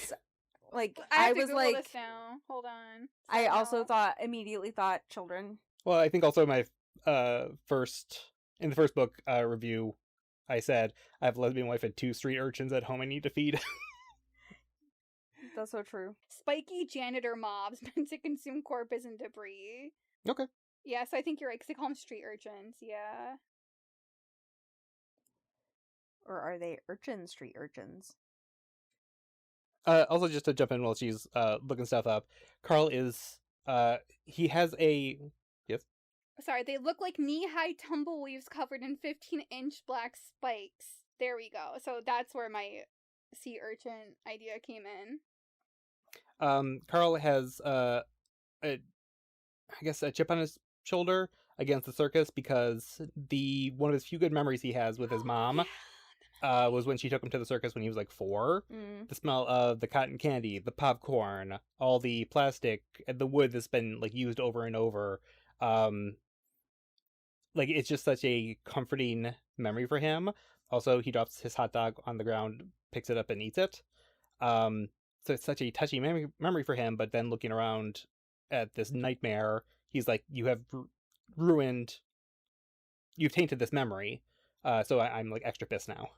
Like I was Google like, this now. Hold on. I also immediately thought children. Well, I think also my in the first book review, I said I have a lesbian wife and 2 street urchins at home I need to feed. That's so true. Spiky janitor mobs meant to consume corpus and debris. Okay. Yeah, so I think you're right, because they call them street urchins, yeah. Or are they street urchins? Also, just to jump in while she's looking stuff up, Carl is, he has a... Yes? Sorry, they look like knee-high tumbleweeds covered in 15-inch black spikes. There we go. So that's where my sea urchin idea came in. Carl has, a chip on his shoulder against the circus because one of his few good memories he has with his mom was when she took him to the circus when he was like 4. The smell of the cotton candy, the popcorn, all the plastic, and the wood that's been like used over and over. Like, it's just such a comforting memory for him. Also, he drops his hot dog on the ground, picks it up, and eats it. So it's such a touchy memory for him, but then looking around at this nightmare, he's like, you have you've tainted this memory. So I'm like extra pissed now.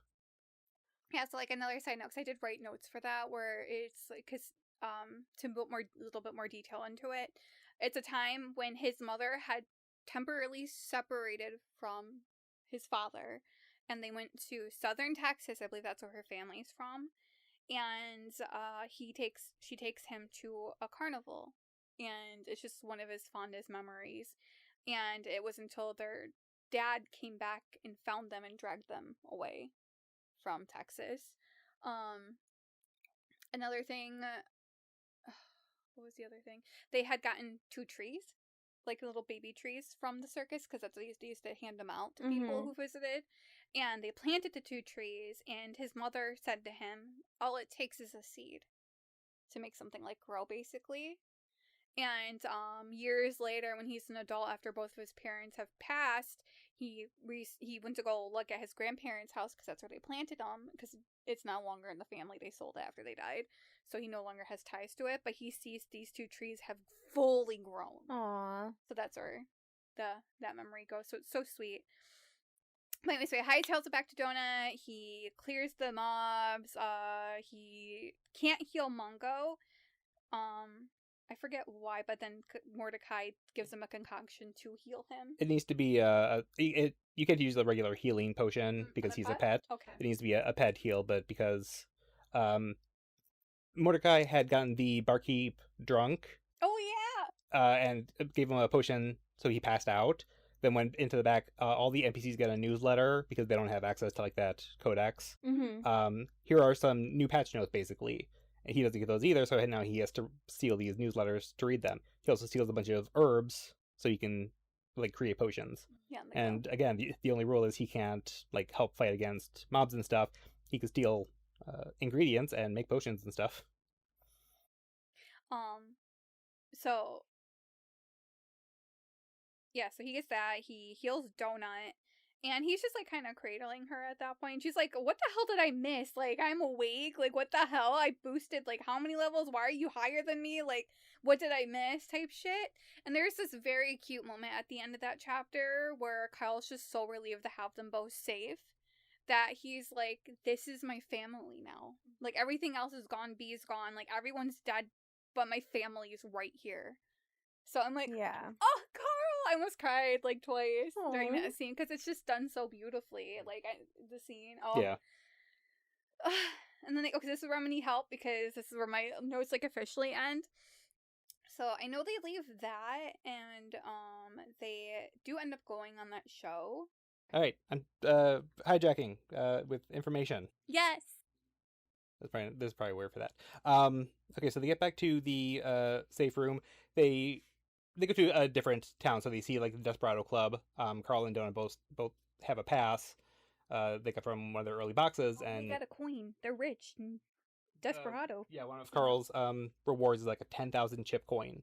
Yeah, so like another side note, because I did write notes for that, where it's like, because to put a little bit more detail into it, it's a time when his mother had temporarily separated from his father, and they went to southern Texas. I believe that's where her family's from. And she takes him to a carnival, and it's just one of his fondest memories. And it was until their dad came back and found them and dragged them away from Texas. Another thing, what was the other thing? They had gotten 2 trees, like little baby trees from the circus, because that's what they used to hand them out to people who visited. And they planted the 2 trees, and his mother said to him, all it takes is a seed to make something like grow, basically. And years later, when he's an adult, after both of his parents have passed, he went to go look at his grandparents' house, because that's where they planted them, because it's no longer in the family. They sold it after they died, so he no longer has ties to it. But he sees these 2 trees have fully grown. Aww. So that's where that memory goes. So it's so sweet. But anyway, so he hightails it back to Donut. He clears the mobs. He can't heal Mongo. I forget why, but then Mordecai gives him a concoction to heal him. It needs to be you could use the regular healing potion because he's a pet. Okay. It needs to be a pet heal, but because Mordecai had gotten the barkeep drunk. Oh yeah. And gave him a potion, so he passed out. Then went into the back. All the NPCs get a newsletter because they don't have access to like that codex. Mm-hmm. Here are some new patch notes, basically. And he doesn't get those either, so now he has to steal these newsletters to read them. He also steals a bunch of herbs so he can like create potions. Yeah. And again, the only rule is he can't like help fight against mobs and stuff. He can steal ingredients and make potions and stuff. So yeah, so he gets that. He heals Donut. And he's just, like, kind of cradling her at that point. She's like, what the hell did I miss? Like, I'm awake. Like, what the hell? I boosted, like, how many levels? Why are you higher than me? Like, what did I miss? Type shit. And there's this very cute moment at the end of that chapter where Kyle's just so relieved to have them both safe that he's like, this is my family now. Like, everything else is gone. Bee's gone. Like, everyone's dead, but my family is right here. So I'm like, Yeah. oh, Carl! I almost cried like twice during Aw. that scene because it's just done so beautifully. Like the scene. Oh Yeah. And then okay, this is where I'm gonna need help because this is where my notes like officially end. So I know they leave that, and they do end up going on that show. All right, I'm hijacking with information. Yes. There's probably a word for that. Okay, so they get back to the safe room. They go to a different town, so they see like the Desperado Club. Carl and Donut both have a pass. They got from one of their early boxes, and they got a coin. They're rich. And Desperado. Yeah, one of Carl's rewards is like a 10,000 chip coin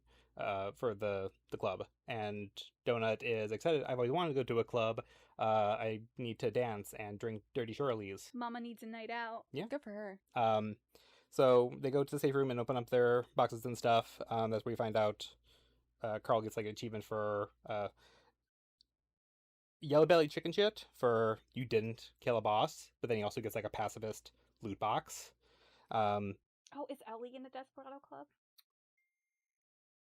for the club. And Donut is excited. I've always wanted to go to a club. I need to dance and drink Dirty Shirley's. Mama needs a night out. Yeah. Good for her. So they go to the safe room and open up their boxes and stuff. That's where you find out Carl gets like an achievement for Yellow Belly Chicken Shit for you didn't kill a boss, but then he also gets like a pacifist loot box. Oh, is Ellie in the Desperado Club?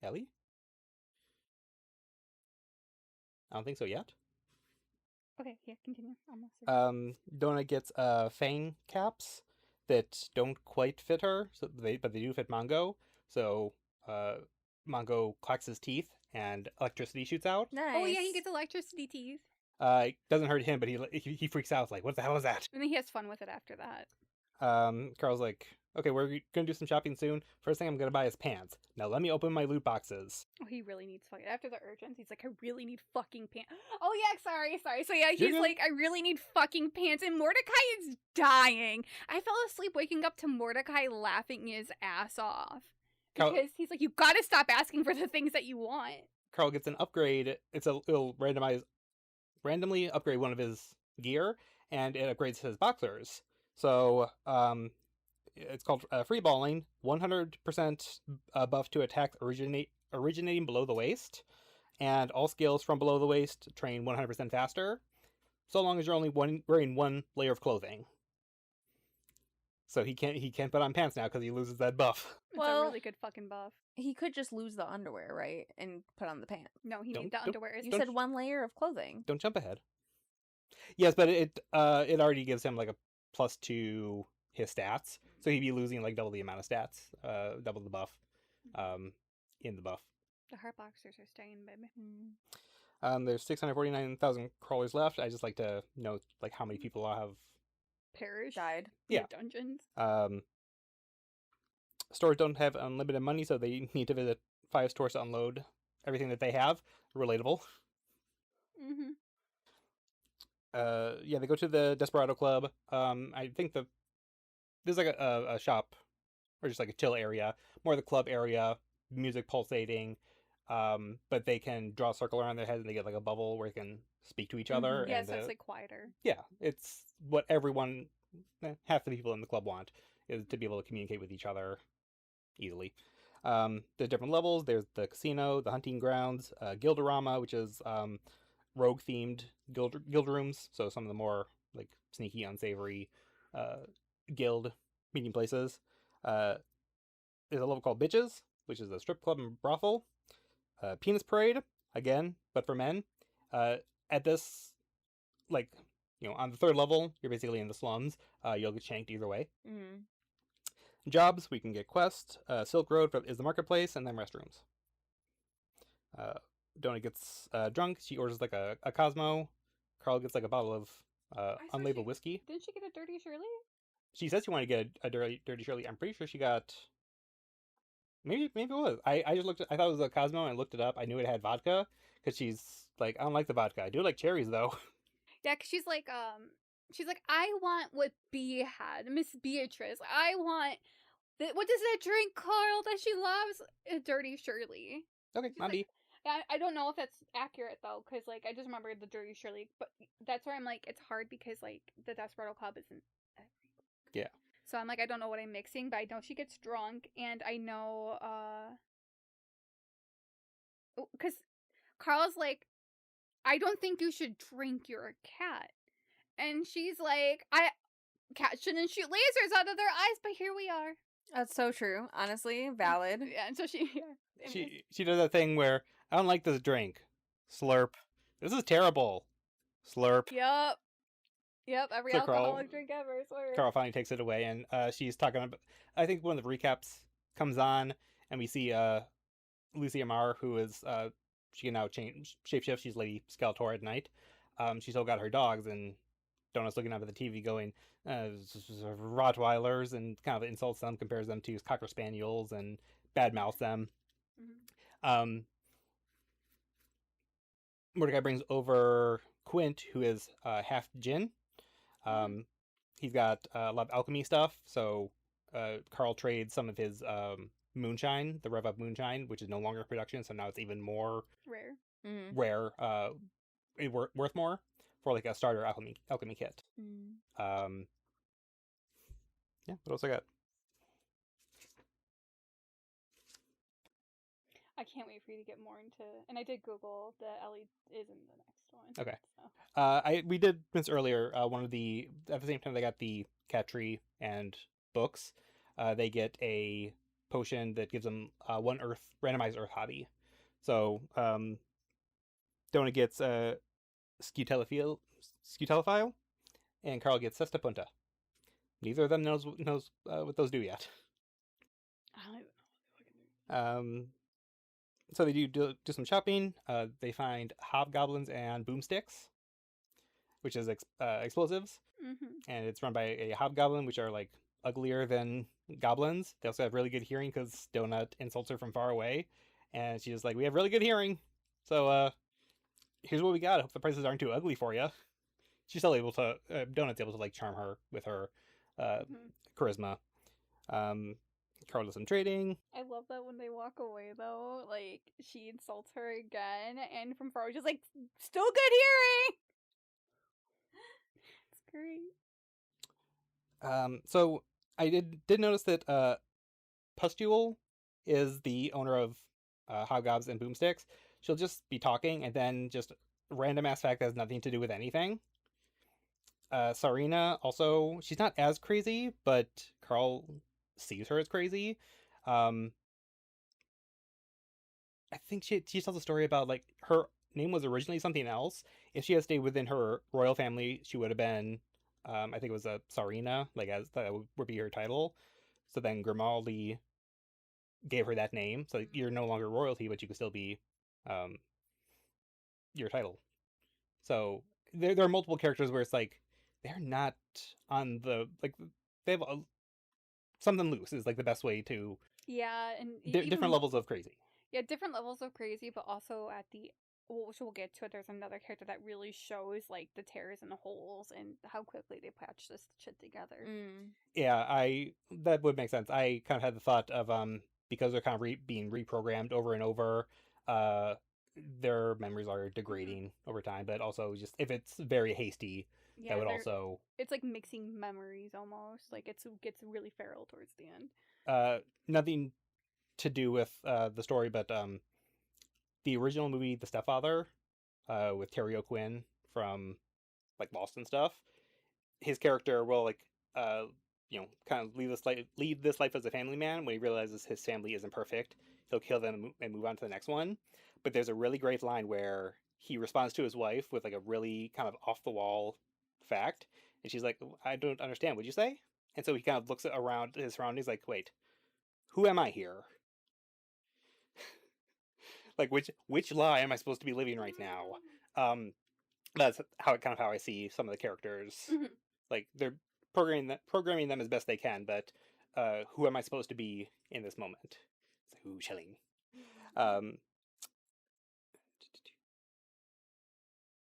Ellie? I don't think so yet. Okay, yeah, continue. Almost. Donut gets fang caps that don't quite fit her, but they do fit Mongo. So Mongo clacks his teeth and electricity shoots out. Nice. Oh yeah, he gets electricity teeth. It doesn't hurt him, but he freaks out. Like, what the hell is that? And then he has fun with it after that. Carl's like, okay, we're gonna do some shopping soon. First thing I'm gonna buy is pants. Now let me open my loot boxes. Oh, he really needs fucking... After the urgents, he's like, I really need fucking pants. Oh yeah, sorry. So yeah, he's like, I really need fucking pants. And Mordecai is dying. I fell asleep waking up to Mordecai laughing his ass off. Because he's like, you gotta stop asking for the things that you want. Carl gets an upgrade. It'll randomly upgrade one of his gear, and it upgrades his boxers. So, it's called free balling, 100% buff to attack originating below the waist, and all skills from below the waist train 100% faster, so long as you're only wearing one layer of clothing. So he can't put on pants now because he loses that buff. It's a really good fucking buff. He could just lose the underwear, right? And put on the pants. No, he needs the underwear. You said one layer of clothing. Don't jump ahead. Yes, but it already gives him like a plus 2 his stats, so he'd be losing like double the amount of stats, double the buff, in the buff. The heart boxers are staying, baby. There's 649,000 crawlers left. I just like to know like how many people have perished, died. Yeah. Dungeons. Stores don't have unlimited money, so they need to visit 5 stores to unload everything that they have. Relatable. Yeah, they go to the Desperado Club. I think there's like a shop or just like a chill area, more the club area, music pulsating. But they can draw a circle around their head and they get like a bubble where they can speak to each other. Yeah, and, so it's like quieter. Yeah, it's what everyone, half the people in the club want, is to be able to communicate with each other easily. There's different levels. There's the casino, the hunting grounds, Guildorama, which is rogue-themed guild rooms. So some of the more like sneaky, unsavory guild meeting places. There's a level called Bitches, which is a strip club and brothel. Penis Parade, again, but for men. At this, like, on the third level, you're basically in the slums. You'll get shanked either way. Mm. Jobs, we can get Quest. Silk Road is the marketplace, and then restrooms. Donna gets drunk. She orders like a Cosmo. Carl gets like a bottle of unlabeled whiskey. Didn't she get a Dirty Shirley? She said she wanted to get a Dirty Shirley. I'm pretty sure she got... Maybe it was. I just looked. I thought it was a Cosmo, and I looked it up. I knew it had vodka, because she's like, I don't like the vodka. I do like cherries, though. Yeah, because she's like, I want what B had, Miss Beatrice. I want... What does that drink, Carl, that she loves? A Dirty Shirley. Okay, She's might like, be. I don't know if that's accurate, though, because, like, I just remember the Dirty Shirley, but that's where I'm like, it's hard because, like, the Desperado Club isn't every book. Yeah. So I'm like, I don't know what I'm mixing, but I know she gets drunk, and I know, because Carl's like, I don't think you should drink, you're a cat. And she's like, cats shouldn't shoot lasers out of their eyes, but here we are. That's so true. Honestly, valid. Yeah, and so She does that thing where, I don't like this drink. Slurp. This is terrible. Slurp. Yep, every So alcoholic drink ever, swear. Carl finally takes it away, and she's talking about... I think one of the recaps comes on, and we see Lucy Amar, who is... she can now shapeshift. She's Lady Skeletor at night. She still got her dogs, and Donut's looking up at the TV going, Rottweilers, and kind of insults them, compares them to Cocker Spaniels, and badmouths them. Mm-hmm. Mordecai brings over Quint, who is half djinn. He's got a lot of alchemy stuff, so Carl trades some of his moonshine, the Rev Up moonshine, which is no longer in production, so now it's even more rare, worth more, for like a starter alchemy kit. Yeah, what else I got? I can't wait for you to get more into... And I did Google that Ellie is in the next one. Okay. So. We did mention earlier, one of the... At the same time they got the cat tree and books, they get a potion that gives them one randomized earth hobby. So, Donna gets Scutelophile, and Carl gets Sesta Punta. Neither of them knows what those do yet. I don't even know what they do. So they do some shopping. They find hobgoblins and boomsticks, which is explosives. Mm-hmm. And it's run by a hobgoblin, which are like uglier than goblins. They also have really good hearing because Donut insults her from far away. And she's like, we have really good hearing. So here's what we got. I hope the prices aren't too ugly for you. She's still able to, Donut's able to like charm her with her charisma. Carl does some trading. I love that when they walk away, though, like, she insults her again, and from far, she's like, still good hearing! It's great. So, I did notice that Pustule is the owner of Hobgobs and Boomsticks. She'll just be talking, and then just random ass fact that has nothing to do with anything. Sarina, also, she's not as crazy, but Carl sees her as crazy. I think she tells a story about, like, her name was originally something else. If she had stayed within her royal family, she would have been, I think it was a Sarina, like, as that would be her title. So then Grimaldi gave her that name, so you're no longer royalty, but you can still be your title. So there are multiple characters where it's like they're not on the, like, they have something loose is like the best way to... Yeah, and different levels of crazy. Yeah, different levels of crazy, but also at the... which we'll get to it, there's another character that really shows, like, the tears and the holes and how quickly they patch this shit together. Yeah, that would make sense. I kind of had the thought of, because they're kind of being reprogrammed over and over, their memories are degrading over time, but also just, if it's very hasty, that would also... It's like mixing memories, almost. Like, it gets really feral towards the end. Nothing to do with the story, but the original movie, The Stepfather, with Terry O'Quinn from, like, Lost and stuff, his character will, like, kind of lead this life as a family man. When he realizes his family isn't perfect, he'll kill them and move on to the next one. But there's a really great line where he responds to his wife with like a really kind of off the wall fact, and she's like, "I don't understand. What'd you say?" And so he kind of looks around his surroundings, like, "Wait, who am I here? Like, which lie am I supposed to be living right now?" That's how I see some of the characters. Mhm. Like they're programming them as best they can, but who am I supposed to be in this moment? It's like, ooh, chilling.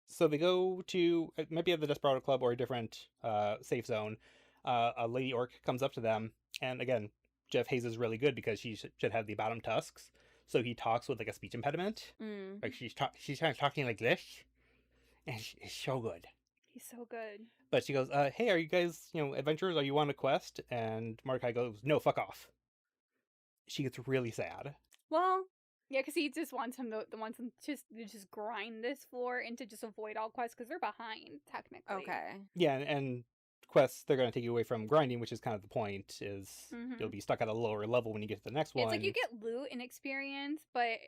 So they go to maybe at the Desperado Club or a different safe zone. A lady orc comes up to them, and again, Jeff Hayes is really good because she should have the bottom tusks, so he talks with like a speech impediment. Like she's kind of talking like this, and it's so good. He's so good. But she goes, "Hey, are you guys, adventurers? Are you on a quest?" And Mordecai goes, "No, fuck off." She gets really sad. Well, yeah, because he just wants him to just grind this floor and to just avoid all quests because they're behind technically. Okay. Yeah, and quests they're going to take you away from grinding, which is kind of the point. Is you'll be stuck at a lower level when you get to the next one. It's like you get loot and experience, but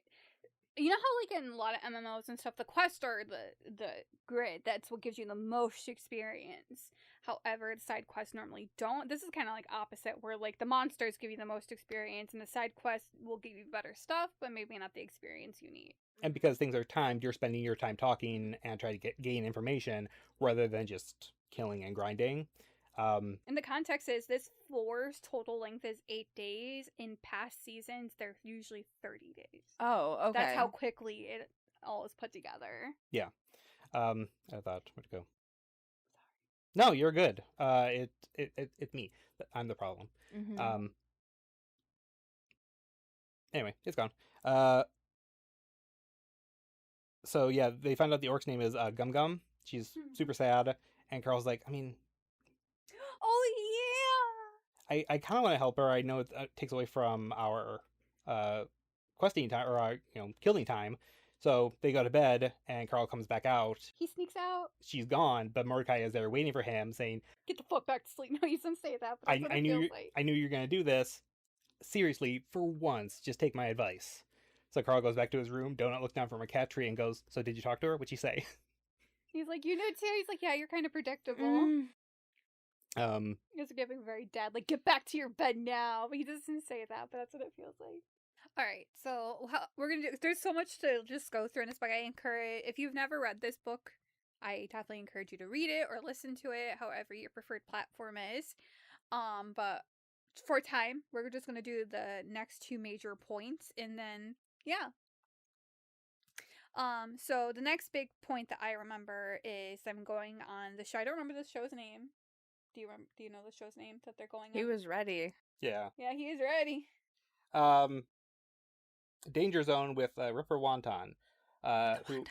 you know how like in a lot of MMOs and stuff, the quests are the grid. That's what gives you the most experience. However, the side quests normally don't. This is kind of like opposite, where like the monsters give you the most experience, and the side quests will give you better stuff, but maybe not the experience you need. And because things are timed, you're spending your time talking and trying to gain information rather than just killing and grinding. And the context is this floor's total length is 8 days. In past seasons, they're usually 30 days. Oh, okay. That's how quickly it all is put together. Yeah. I thought, where'd it go? No, you're good. It's me. I'm the problem. Mm-hmm. Anyway, it's gone. So yeah, they find out the orc's name is Gum Gum. She's super sad, and Carl's like, I mean, oh yeah. I kind of want to help her. I know it takes away from our questing time or our killing time. So they go to bed, and Carl comes back out. He sneaks out. She's gone, but Mordecai is there waiting for him, saying, "Get the fuck back to sleep." No, he doesn't say that. But I knew you were gonna do this. Seriously, for once, just take my advice. So Carl goes back to his room. Donut looks down from a cat tree and goes, "So did you talk to her? What'd she say?" He's like, "You know too." He's like, "Yeah, you're kind of predictable." He's giving very dad, like, "Get back to your bed now." But he doesn't say that, but that's what it feels like. All right, so we're gonna do. There's so much to just go through in this book. I encourage, if you've never read this book, I definitely encourage you to read it or listen to it, however your preferred platform is. But for time, we're just gonna do the next two major points, and then yeah. So the next big point that I remember is them going on the show. I don't remember the show's name. Do you know the show's name that they're going on? He was ready. Yeah. Yeah, he is ready. Danger Zone with Ripper Wonton. Who,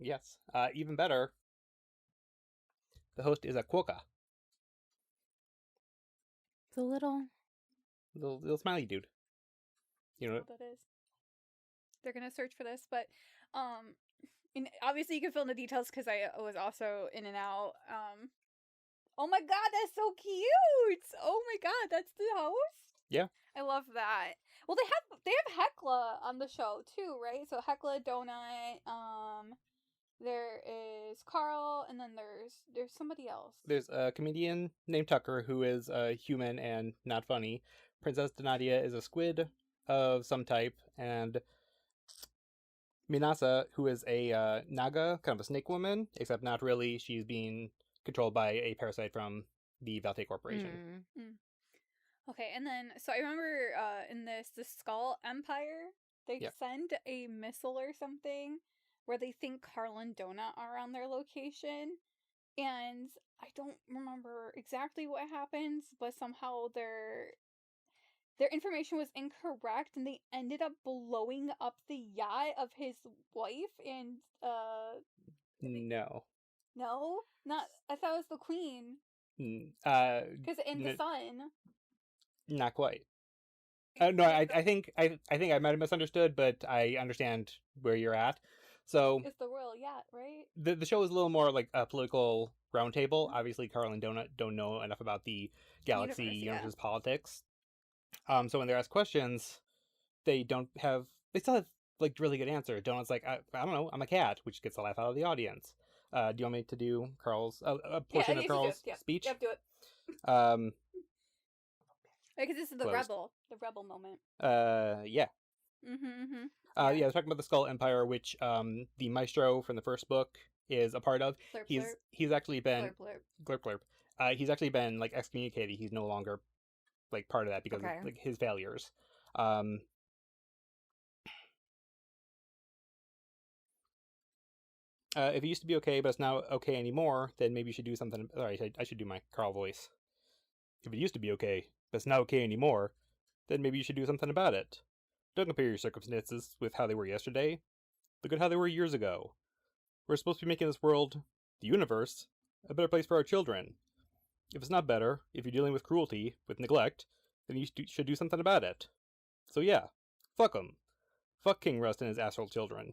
yes. Even better, the host is a Quokka. The little smiley dude. You know what that is. They're gonna search for this, but and obviously you can fill in the details because I was also in and out. Oh my god, that's so cute! Oh my god, that's the host? Yeah. I love that. Well, they have Hecla on the show too, right? So Hecla, Donut, there is Carl, and then there's somebody else. There's a comedian named Tucker who is human and not funny. Princess Donadia is a squid of some type, and Minasa, who is a Naga, kind of a snake woman, except not really. She's being controlled by a parasite from the Valte Corporation. Okay, and then, so I remember in the Skull Empire, they send a missile or something where they think Carl and Donut are on their location, and I don't remember exactly what happens, but somehow their information was incorrect, and they ended up blowing up the yacht of his wife, and, No, not, I thought it was the queen. Because in the sun. Not quite. No, I think I might have misunderstood, but I understand where you're at. So It's the royal yacht, right? the show is a little more like a political roundtable. Obviously, Carl and Donut don't know enough about the galaxy universe's politics. So when they're asked questions, they still have like really good answers. Donut's like, I don't know, I'm a cat, which gets a laugh out of the audience. Do you want me to do Carl's a portion of Carl's speech? Yep, do it. Um, Because this is the closed. rebel moment. Yeah. Mm-hmm. Yeah, they're talking about the Skull Empire, which the Maestro from the first book is a part of. Blurp, He's actually been blurp. blurp. He's actually been like excommunicated. He's no longer like part of that because of like his failures. If it used to be okay, but it's not okay anymore, then maybe you should do something. Alright, I should do my Carl voice. If it used to be okay, but it's not okay anymore, then maybe you should do something about it. Don't compare your circumstances with how they were yesterday. Look at how they were years ago. We're supposed to be making this world, the universe, a better place for our children. If it's not better, if you're dealing with cruelty, with neglect, then you should do something about it. So yeah, fuck them. Fuck King Rust and his asshole children.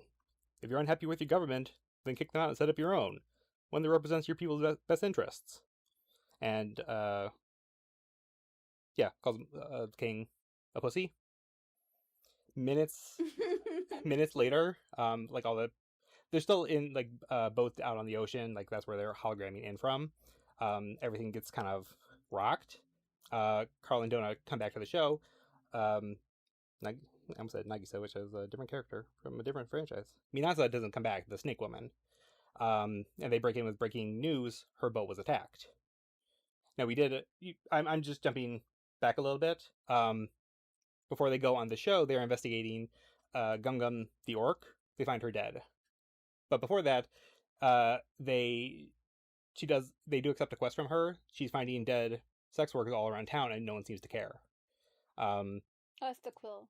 If you're unhappy with your government, then kick them out and set up your own, one that represents your people's best interests. And, yeah, calls the king a pussy. Minutes later, like they're still in, like, both out on the ocean, like, that's where they're hologramming in from. Everything gets kind of rocked. Carl and Donut come back to the show. I almost said Nagisa, which is a different character from a different franchise. Minasa doesn't come back, the Snake Woman. And they break in with breaking news, her boat was attacked. Now I'm just jumping back a little bit. Before they go on the show, they're investigating Gum Gum the orc. They find her dead. But before that, they do accept a quest from her. She's finding dead sex workers all around town, and no one seems to care. That's the quill.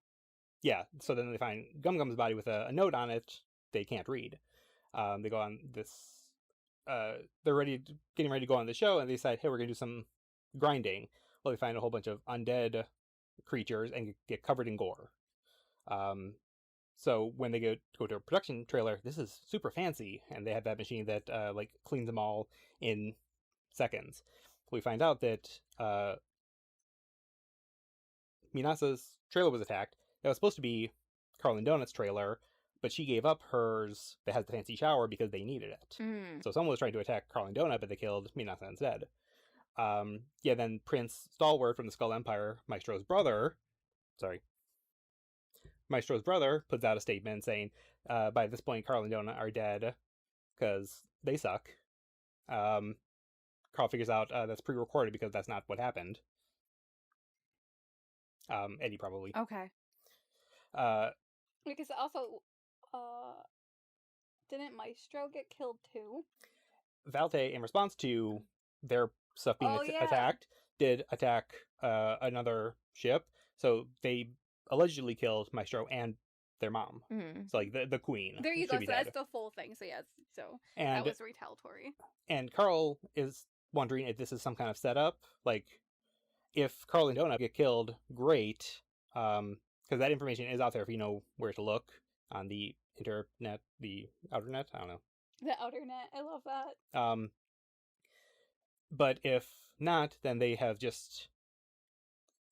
Yeah, so then they find Gum Gum's body with a note on it they can't read. They go on this... they're getting ready to go on the show, and they decide, hey, we're going to do some grinding. Well, they find a whole bunch of undead creatures and get covered in gore. So when they go to a production trailer, this is super fancy, and they have that machine that like cleans them all in seconds. We find out that Minasa's trailer was attacked. That was supposed to be Carl and Donut's trailer, but she gave up hers that has the fancy shower because they needed it. So someone was trying to attack Carl and Donut, but they killed Minasa instead. Then Prince Stalwart from the Skull Empire, Maestro's brother, puts out a statement saying, by this point, Carl and Donut are dead because they suck. Carl figures out that's pre-recorded because that's not what happened. Eddie probably. Okay. Because also, didn't Maestro get killed too? Valte, in response to their stuff being attacked, did attack another ship. So they allegedly killed Maestro and their mom. So like the queen. There you go. So that's the full thing. So yes. So that was retaliatory. And Carl is wondering if this is some kind of setup. Like, if Carl and Donut get killed, great. Because that information is out there if you know where to look on the internet, the outer net. I don't know. The outer net. I love that. But if not, then they have just...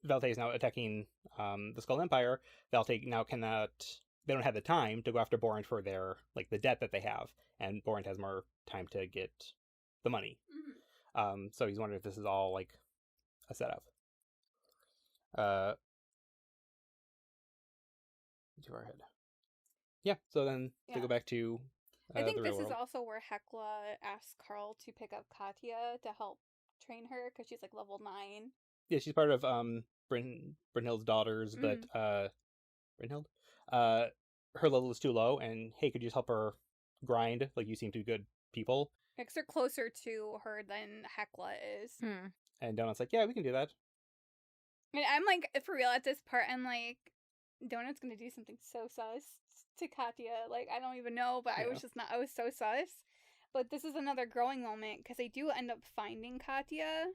Valte is now attacking the Skull Empire. Valte now cannot... They don't have the time to go after Borant for their, like, the debt that they have. And Borant has more time to get the money. So he's wondering if this is all, like, a setup. To our head. Yeah, so then they go back to I think this world. is also where Hecla asks Carl to pick up Katya to help train her, because she's like level 9. Yeah, she's part of Brynhild's daughters, but Brynhild? Her level is too low, and hey, could you just help her grind? Like, you seem to be good people. Because they're closer to her than Hecla is. And Donut's like, yeah, we can do that. And I'm like, for real, at this part, I'm like, Donut's gonna do something so sus to Katya. Like, I don't even know, but I was so sus. But this is another growing moment, because they do end up finding Katya.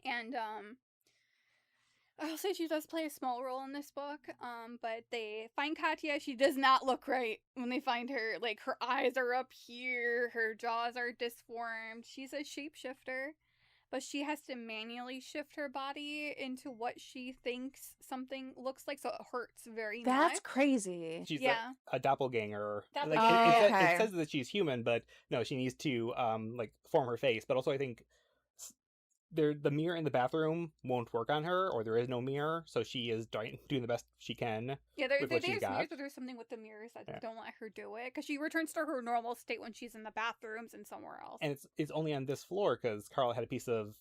And, I'll say she does play a small role in this book, but they find Katya. She does not look right when they find her. Like, her eyes are up here, her jaws are disformed. She's a shapeshifter, but she has to manually shift her body into what she thinks something looks like, so it hurts very much. That's crazy. She's Yeah. a doppelganger. Doppelganger. Like, Oh, it okay. says that she's human, but no, she needs to like form her face. But also, I think the mirror in the bathroom won't work on her, or there is no mirror, so she is doing the best she can. Yeah, with what she's there's got. mirrors, but there's something with the mirrors that Yeah. don't let her do it, because she returns to her normal state when she's in the bathrooms and somewhere else. And it's only on this floor because Carl had a piece of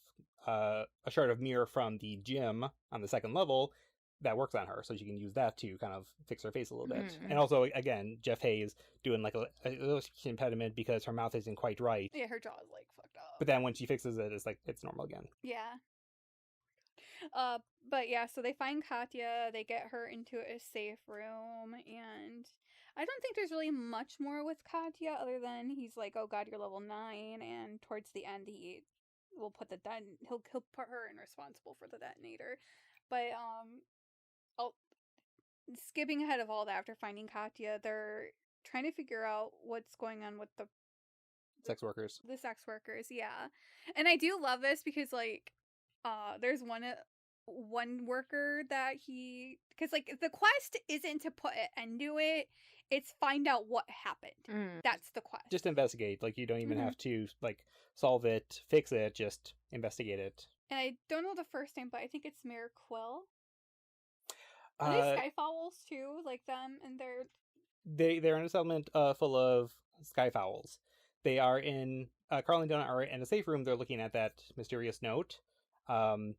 a shard of mirror from the gym on the second level that works on her, so she can use that to kind of fix her face a little bit. Mhm. And also, again, Jeff Hayes doing like a little impediment because her mouth isn't quite right. Yeah, her jaw is like fucked up. But then when she fixes it, it's like it's normal again. Yeah. But yeah, so they find Katya, they get her into a safe room, and I don't think there's really much more with Katya other than he's like, oh god, you're level 9, and towards the end he will put he'll put her in responsible for the detonator. But skipping ahead of all that, after finding Katya, they're trying to figure out what's going on with the Sex workers. sex workers, yeah. And I do love this because, like, there's one worker that because, like, the quest isn't to put an end to it, it's find out what happened. That's the quest. Just investigate. Like, you don't even Mhm. have to, like, solve it, fix it, just investigate it. And I don't know the first name, but I think it's Mayor Quill. Are they skyfowls too? Like them and they're in a settlement full of skyfowls. They are in Carl and Donut are in a safe room. They're looking at that mysterious note, and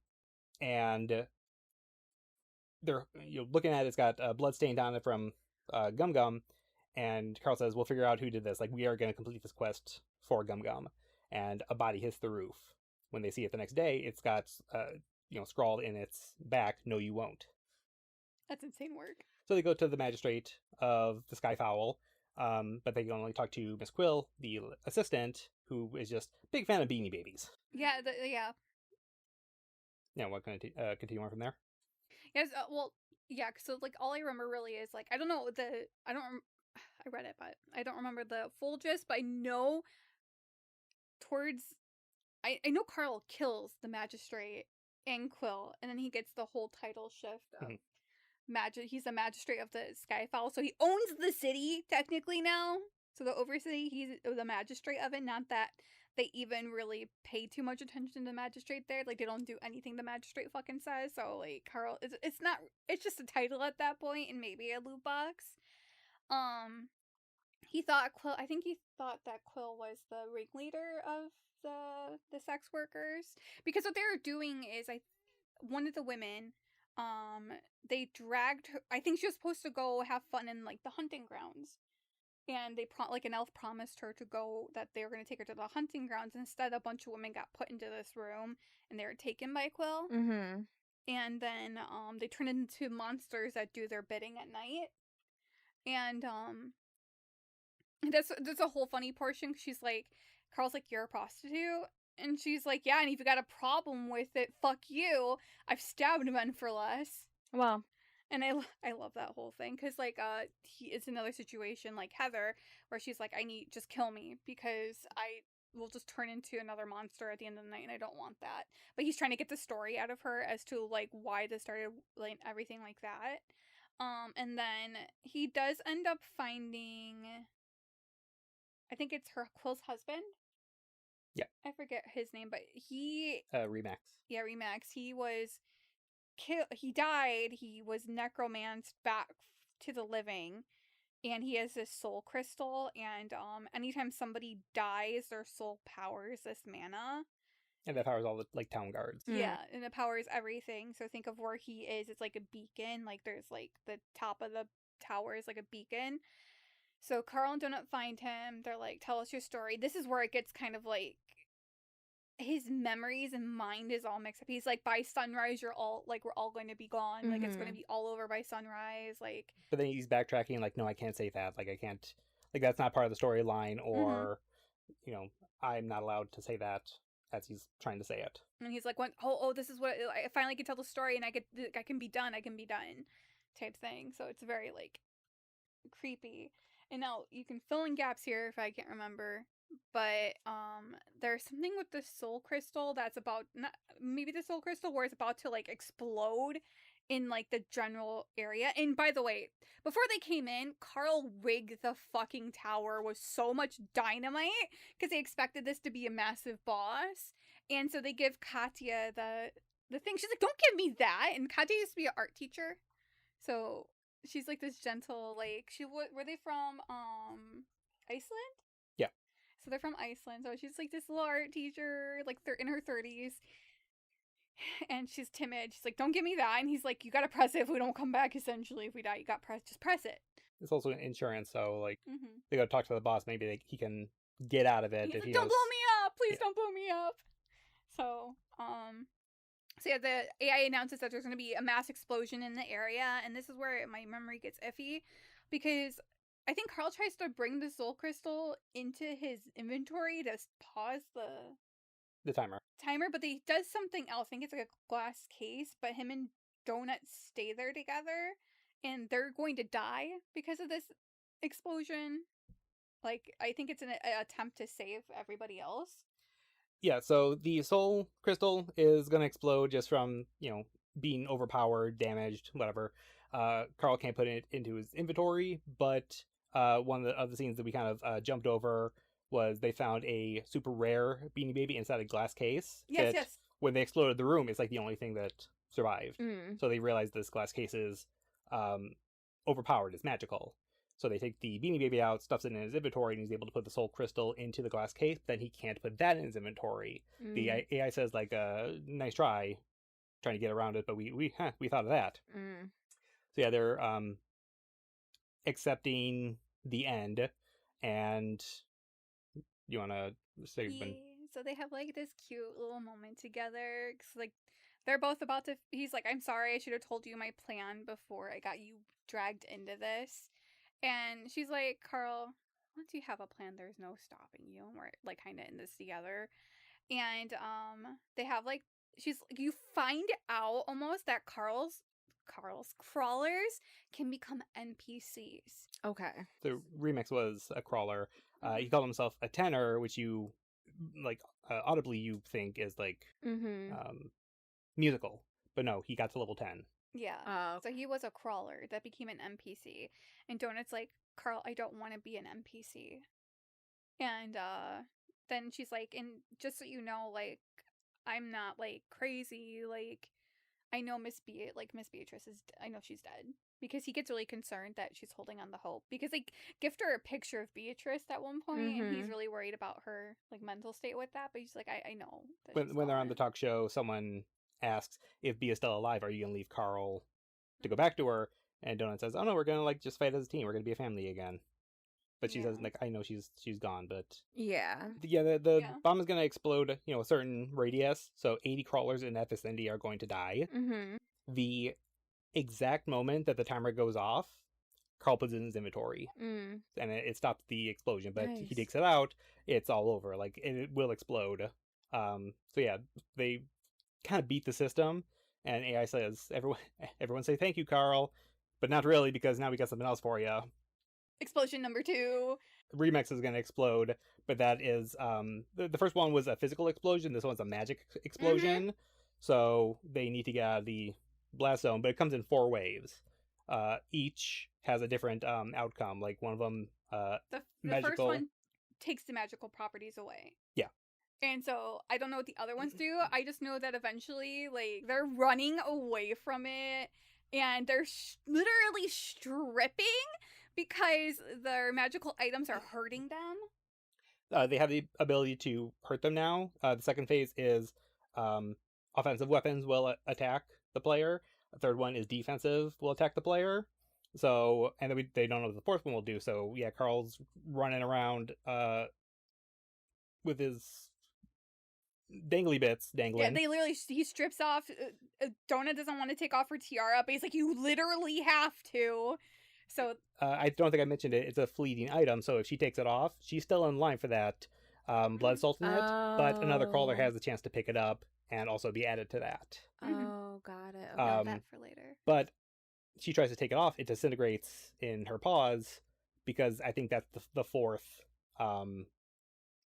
they're looking at it. It's got blood stained on it from Gum Gum, and Carl says, "We'll figure out who did this. Like, we are going to complete this quest for Gum Gum." And a body hits the roof. When they see it the next day, it's got scrawled in its back, "No, you won't." That's insane work. So they go to the magistrate of the Skyfowl, but they can only talk to Miss Quill, the assistant, who is just a big fan of Beanie Babies. Yeah, yeah. Yeah, what can I continue on from there? Yes, well, yeah, so, like, all I remember really is, like, I don't know I read it, but I don't remember the full gist, but I know I know Carl kills the magistrate and Quill, and then he gets the whole title shift of he's the magistrate of the Skyfall, so he owns the city technically now. So the overcity, he's the magistrate of it. Not that they even really pay too much attention to the magistrate there. Like, they don't do anything the magistrate fucking says. So, like, Carl, it's just a title at that point and maybe a loot box. I think he thought that Quill was the ringleader of the sex workers, because what they were doing is, one of the women, they dragged her. I think she was supposed to go have fun in, like, the hunting grounds, and an elf promised her to go, that they were going to take her to the hunting grounds. Instead, a bunch of women got put into this room and they were taken by Quill. Mm-hmm. And then they turn into monsters that do their bidding at night. And that's a whole funny portion. She's like, Carl's like, "You're a prostitute?" And she's like, "Yeah, and if you got a problem with it, fuck you. I've stabbed men for less." Well, and I love that whole thing, because, like, it's another situation like Heather, where she's like, just kill me, because I will just turn into another monster at the end of the night, and I don't want that. But he's trying to get the story out of her as to, like, why this started, like, everything like that. And then he does end up finding, I think it's Quill's husband. Yeah. I forget his name, but Remax. Yeah, Remax. He died. He was necromanced back to the living, and he has this soul crystal, and anytime somebody dies, their soul powers this mana. And that powers all the, like, town guards. Yeah, and it powers everything. So think of where he is. It's like a beacon. Like, there's, like, the top of the tower is like a beacon. So Carl and Donut find him. They're like, "Tell us your story." This is where it gets kind of like, his memories and mind is all mixed up. He's like, "By sunrise, we're all going to be gone. Like, it's going to be all over by sunrise." Like, but then he's backtracking, like, "No, I can't say that. Like, I can't. Like, that's not part of the storyline, or I'm not allowed to say that as he's trying to say it. And he's like, oh, this is what I finally can tell the story, and I can be done, type thing. So it's very like creepy. And now you can fill in gaps here if I can't remember, but there's something with the soul crystal that's about maybe the soul crystal where it's about to like explode in like the general area. And by the way, before they came in, Carl rigged the fucking tower with so much dynamite because they expected this to be a massive boss. And so they give Katya the thing. She's like, don't give me that. And Katya used to be an art teacher, so she's like this gentle, like, were they from Iceland? Yeah. So they're from Iceland. So she's like this little art teacher, like in her 30s. And she's timid. She's like, don't give me that. And he's like, you gotta press it if we don't come back, essentially. If we die, just press it. It's also an insurance, so like they gotta talk to the boss. Maybe he can get out of it. He's if like, he don't knows... blow me up, please don't blow me up. So yeah, the AI announces that there's gonna be a mass explosion in the area, and this is where my memory gets iffy, because I think Carl tries to bring the soul crystal into his inventory to pause the timer, but he does something else. I think it's like a glass case, but him and Donut stay there together, and they're going to die because of this explosion. Like, I think it's an attempt to save everybody else. Yeah, so the soul crystal is going to explode just from, being overpowered, damaged, whatever. Carl can't put it into his inventory, but one of the other scenes that we kind of jumped over was they found a super rare Beanie Baby inside a glass case. Yes. When they exploded the room, it's like the only thing that survived. So they realized this glass case is overpowered, it's magical. So they take the Beanie Baby out, stuffs it in his inventory, and he's able to put the soul crystal into the glass case. Then he can't put that in his inventory. The AI says, like, nice try, trying to get around it, but we thought of that. So yeah, they're accepting the end, and you want to say... So they have, like, this cute little moment together, because, like, they're both about to... He's like, I'm sorry, I should have told you my plan before I got you dragged into this. And she's like, Carl, once you have a plan, there's no stopping you. And we're, like, kind of in this together. And they have, like... You find out almost that Carl's crawlers can become NPCs. Okay. The remix was a crawler. He called himself a tenor, which you, like, audibly you think is, like, musical. But no, he got to level 10. Yeah. So he was a crawler that became an NPC. And Donut's like, Carl, I don't want to be an NPC. And then she's like, and just so you know, like, I'm not, like, crazy. Like, I know Miss Beatrice is, I know she's dead. Because he gets really concerned that she's holding on to hope. Because they gift her a picture of Beatrice at one point, and he's really worried about her, like, mental state with that. But he's like, I know. When they're on the talk show, someone asks, if Bea is still alive, are you going to leave Carl to go back to her? And Donut says, oh no, we're going to, like, just fight as a team. We're going to be a family again. But she says, like, I know she's gone, but... Yeah. Yeah, the bomb is going to explode, a certain radius. So 80 crawlers in that vicinity are going to die. The exact moment that the timer goes off, Carl puts it in his inventory. And it stops the explosion. But he takes it out, it's all over. Like, it will explode. So yeah, they kind of beat the system. And AI says, everyone say thank you, Carl. But not really, because now we got something else for you. Explosion number 2. Remix is going to explode, but that is the first one was a physical explosion. This one's a magic explosion. So they need to get out of the blast zone, but it comes in 4 waves. Each has a different outcome. Like, one of them the magical... first one takes the magical properties away. Yeah. And so I don't know what the other ones do. I just know that eventually, like, they're running away from it, and they're literally stripping because their magical items are hurting them. They have the ability to hurt them now. The second phase is offensive weapons will attack the player. The third one is defensive will attack the player. So, and then they don't know what the fourth one will do. So yeah, Carl's running around with his dangly bits dangling. Yeah, he strips off. Donut doesn't want to take off her tiara, but he's like, you literally have to. So I don't think I mentioned it. It's a fleeting item, so if she takes it off, she's still in line for that blood salt in it, but another crawler Oh. has the chance to pick it up and also be added to that. Oh, got it. Okay. Note that for later. But she tries to take it off. It disintegrates in her paws because I think that's the fourth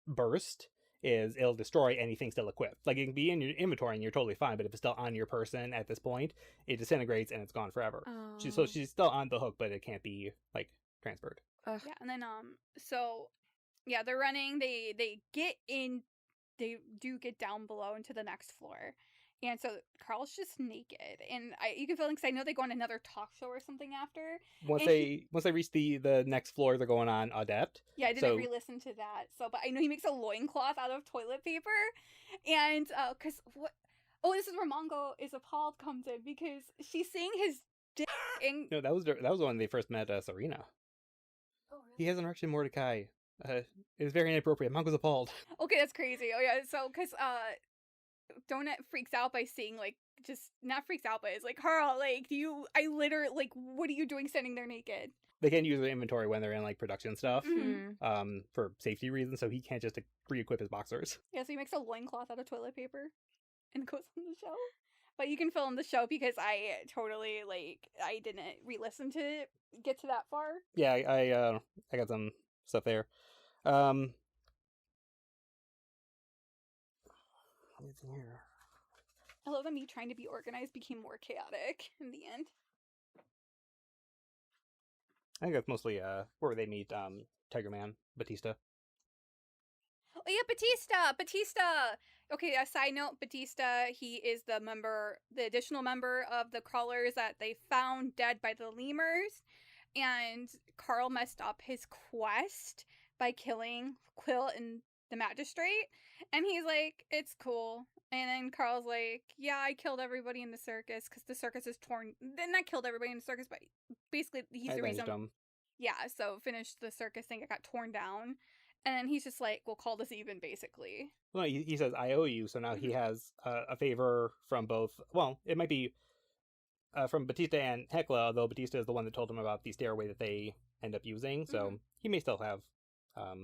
burst is it'll destroy anything still equipped. Like, it can be in your inventory and you're totally fine, but if it's still on your person at this point, it disintegrates and it's gone forever. Oh. So she's still on the hook, but it can't be, like, transferred. Ugh. Yeah, and then so yeah, they're running. They get in. They do get down below into the next floor, and so Carl's just naked, and you can feel because I know they go on another talk show or something after. Once And they reach the next floor, they're going on Adept. Yeah, I didn't re-listen to that. So, but I know he makes a loincloth out of toilet paper, and because what? Oh, this is where Mongo is appalled comes in because she's seeing his dick. In... No, that was when they first met Serena. Oh, really? He has an erection, Mordecai. It was very inappropriate. Mongo's appalled. Okay, that's crazy. Oh yeah, so because Donut freaks out by seeing like just not freaks out, but it's like Carl, like I literally like what are you doing standing there naked? They can't use their inventory when they're in like production stuff, Mm. for safety reasons. So he can't just re-equip his boxers. Yeah, so he makes a loincloth out of toilet paper and goes on the show. But you can film the show because I totally I didn't re-listen to get to that far. Yeah, I got some stuff there. What's in here? I love that me trying to be organized became more chaotic in the end. I think that's mostly where they meet Tiger Man, Batista. Oh yeah, Batista. Okay, a side note, Batista, he is the additional member of the crawlers that they found dead by the lemurs, and Carl messed up his quest by killing Quill and the magistrate, and he's like, it's cool. And then Carl's like, yeah, I killed everybody in the circus because the circus is torn. Then not killed everybody in the circus, but basically he's the reason. Them. Yeah, so finished the circus thing. It got torn down. And then he's just like, we'll call this even, basically. Well, he says, I owe you. So now he has a favor from both. Well, it might be from Batista and Hecla, although Batista is the one that told him about the stairway that they end up using. So he may still have a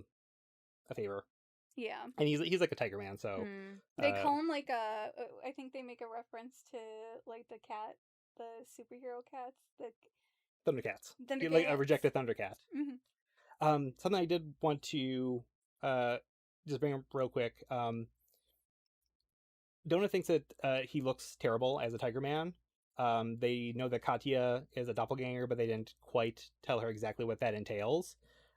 favor. Yeah. And he's like a Tiger Man, so... They call him like I think they make a reference to like the cat, the superhero cats, the... Thundercats. Thundercats. Like a rejected Thundercat. Mm-hmm. Something I did want to just bring up real quick. Donut thinks that he looks terrible as a Tiger Man. They know that Katya is a doppelganger, but they didn't quite tell her exactly what that entails.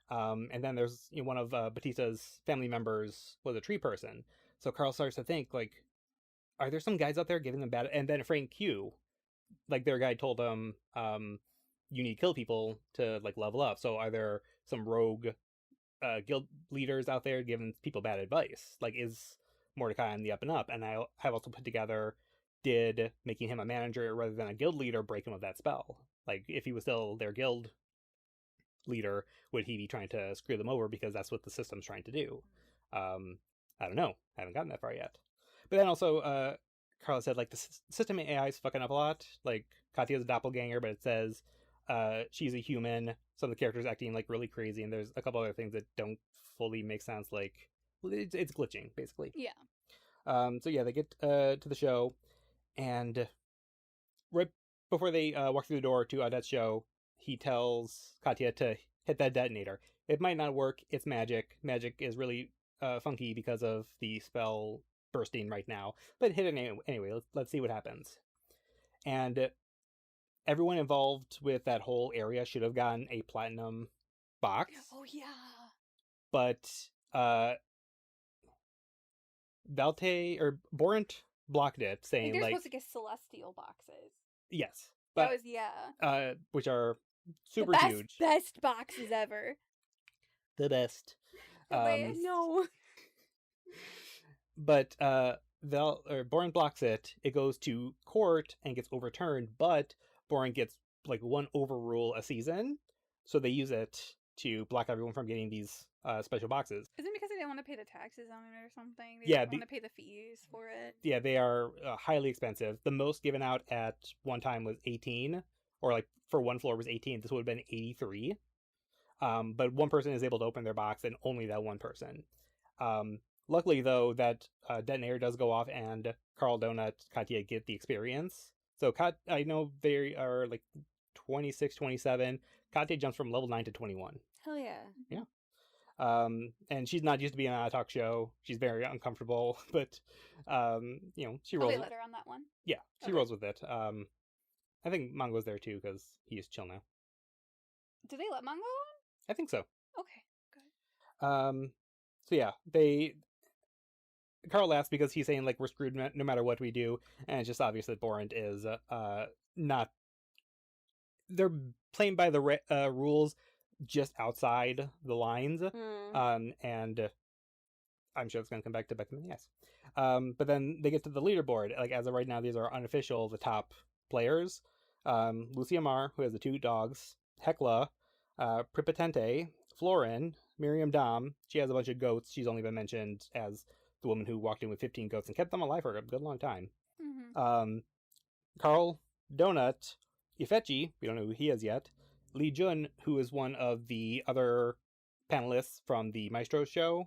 And then there's one of Batista's family members was a tree person. So Carl starts to think, like, are there some guys out there giving them bad... And then Frank Q, like, their guy told them, you need to kill people to, like, level up. So are there some rogue guild leaders out there giving people bad advice? Like, is Mordecai on the up and up? And I have also put together, did making him a manager rather than a guild leader break him of that spell? Like, if he was still their guild leader, would he be trying to screw them over because that's what the system's trying to do? I don't know. I haven't gotten that far yet. But then also, Carla said, like, the system AI is fucking up a lot. Like, Katya's a doppelganger, but it says she's a human. Some of the characters acting, like, really crazy, and there's a couple other things that don't fully make sense. Like, it's glitching, basically. Yeah. So yeah, they get to the show, and right before they walk through the door to Odette's show, he tells Katya to hit that detonator. It might not work. It's magic. Magic is really funky because of the spell bursting right now. But hit it anyway. Let's see what happens. And everyone involved with that whole area should have gotten a platinum box. Oh, yeah. But Borant blocked it, I saying, think they're like... supposed to get celestial boxes. Yes. That But, was, yeah. which are super the huge. best boxes ever. The best. No. But Boren blocks it. It goes to court and gets overturned, but Boren gets like one overrule a season, so they use it to block everyone from getting these special boxes. Is it because they didn't want to pay the taxes on it or something? They Yeah, didn't want to pay the fees for it. Yeah, they are highly expensive. The most given out at one time was 18, or like for one floor was 18. This would have been 83. But one person is able to open their box, and only that one person. Luckily, though, that detonator does go off, and Carl, Donut, Katya get the experience. So I know they are like 26, 27. Katya jumps from level 9 to 21. Hell yeah. Yeah. And she's not used to being on a talk show. She's very uncomfortable, but she rolls. They let her on that one. Yeah, she rolls with it. I think Mongo's there too because he's chill now. Do they let Mongo on? I think so. Okay, good. So yeah, Carl laughs because he's saying like we're screwed no matter what we do, and it's just obvious that Borant is not. They're playing by the rules just outside the lines, and I'm sure it's going to come back to Beckman. Yes, but then they get to the leaderboard. Like as of right now, these are unofficial, the top players. Lucia Mar, who has the 2 dogs, Hecla, Pripotente, Florin, Miriam Dom. She has a bunch of goats. She's only been mentioned as the woman who walked in with 15 goats and kept them alive for a good long time. Mm-hmm. Carl, Donut, Ifechi, we don't know who he is yet, Lee Jun, who is one of the other panelists from the Maestro show,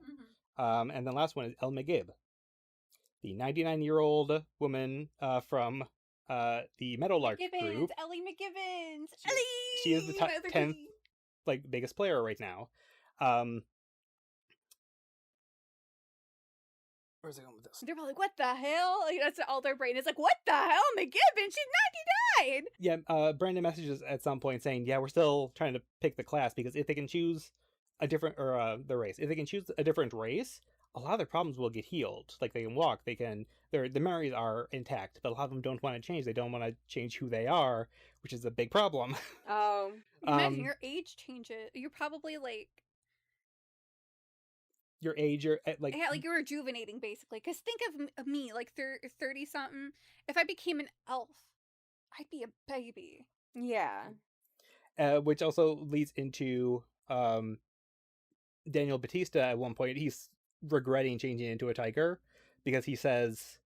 and the last one is El Megib, the 99-year-old woman from the Meadowlark group. Ellie McGibbons! She is the 10th biggest player right now. Where's it going with this? They're probably like, what the hell? Like, that's all their brain is like, what the hell? McGibbon, she's 99! Yeah, Brandon messages at some point saying, yeah, we're still trying to pick the class, because if they can choose a different, or the race, if they can choose a different race, a lot of their problems will get healed. Like, they can walk, their memories are intact, but a lot of them don't want to change. They don't want to change who they are, which is a big problem. Oh. Imagine your age changes. You're probably like... Your age, you're like... Yeah, like you're rejuvenating, basically. Because think of me, like 30-something. If I became an elf, I'd be a baby. Yeah. Which also leads into Daniel Batista at one point. He's regretting changing into a tiger because he says,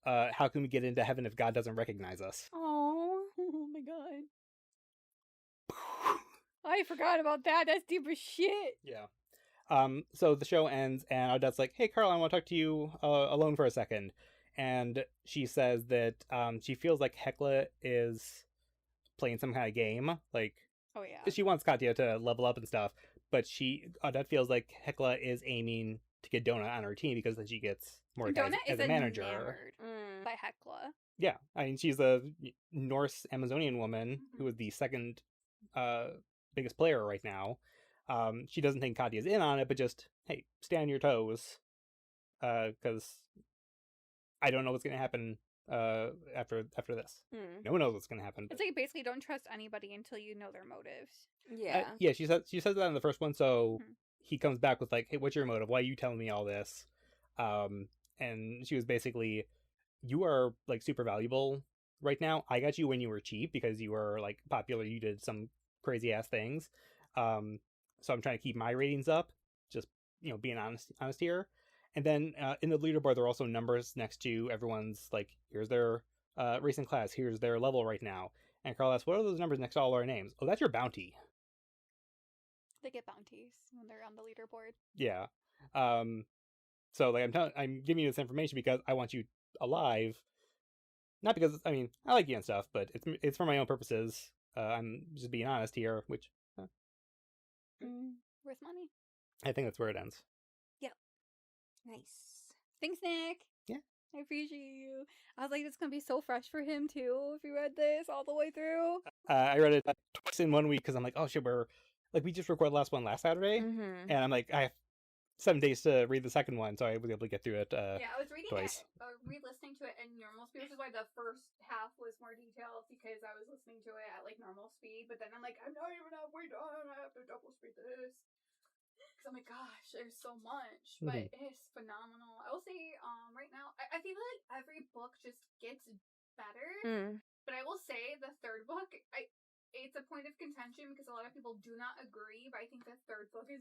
how can we get into heaven if God doesn't recognize us? Oh my god. I forgot about that. That's deep as shit. Yeah. So the show ends, and Odette's like, hey, Carl, I want to talk to you alone for a second. And she says that she feels like Hecla is playing some kind of game. Like, oh yeah, she wants Katya to level up and stuff, but Odette feels like Hecla is aiming to get Donut on her team because then she gets more guys as a manager. By Hecla. Yeah, I mean, she's a Norse Amazonian woman who is the second biggest player right now. She doesn't think Katya's in on it, but just, hey, stay on your toes. Because I don't know what's going to happen after this. No one knows what's going to happen. It's like basically don't trust anybody until you know their motives. Yeah. Yeah, she says that in the first one, so he comes back with like, hey, what's your motive? Why are you telling me all this? And she was basically, you are like super valuable right now. I got you when you were cheap because you were like popular. You did some crazy ass things. So I'm trying to keep my ratings up, just, being honest here. And then in the leaderboard, there are also numbers next to everyone's, like, here's their racing class, here's their level right now. And Carl asks, what are those numbers next to all our names? Oh, that's your bounty. They get bounties when they're on the leaderboard. Yeah. So, like, I'm giving you this information because I want you alive. Not because, I mean, I like you and stuff, but it's for my own purposes. I'm just being honest here, which... Worth money. I think that's where it ends. Yep. Nice. Thanks, Nick. Yeah. I appreciate you. I was like, it's going to be so fresh for him, too, if you read this all the way through. I read it twice in 1 week because I'm like, oh, shit, we just recorded the last one last Saturday. And I'm like, I have 7 days to read the second one, so I was able to get through it yeah, I was reading twice. Re-listening to it in normal speed, which is why the first half was more detailed, because I was listening to it at, like, normal speed, but then I'm like, I'm not even halfway done, I have to double speed this. Because I'm like, gosh, there's so much, but it's phenomenal. I will say, right now, I feel like every book just gets better, but I will say the third book, it's a point of contention because a lot of people do not agree, but I think the third book is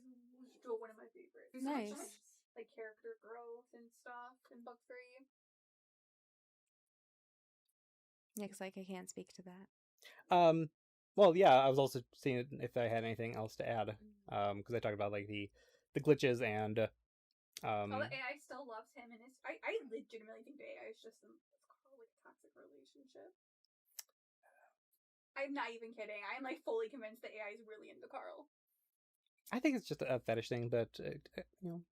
still one of my favorites. Nice. So much, like, character growth and stuff in book 3. Yeah, because, like, I can't speak to that. Well, yeah, I was also seeing if I had anything else to add, because I talked about, like, the glitches and The AI still loves him, and I legitimately think the AI is just in like a toxic relationship. I'm not even kidding. I'm like fully convinced the AI is really into Carl. I think it's just a fetish thing, but you know,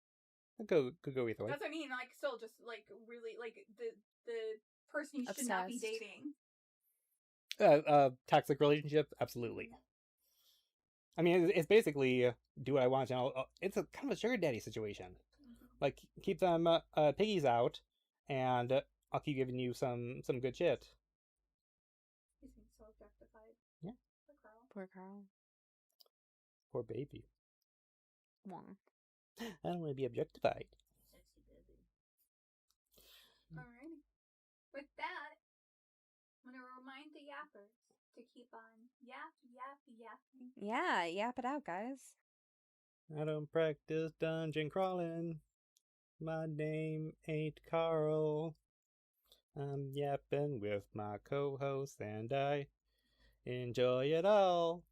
could go either way. That's what I mean. Like, still, just like really, like the person you should not be Obsessed. dating. Toxic relationship, absolutely. I mean, it's basically do what I want. It's a kind of a sugar daddy situation. Like, keep them piggies out, and I'll keep giving you some good shit. He's being so objectified. Yeah. Poor Carl. Poor baby. Wow. I don't want to be objectified. Sexy baby. Alrighty. With that, I'm gonna remind the yappers to keep on yapping. Yeah, yap it out, guys. I don't practice dungeon crawling. My name ain't Carl. I'm yapping with my co-host, and I enjoy it all.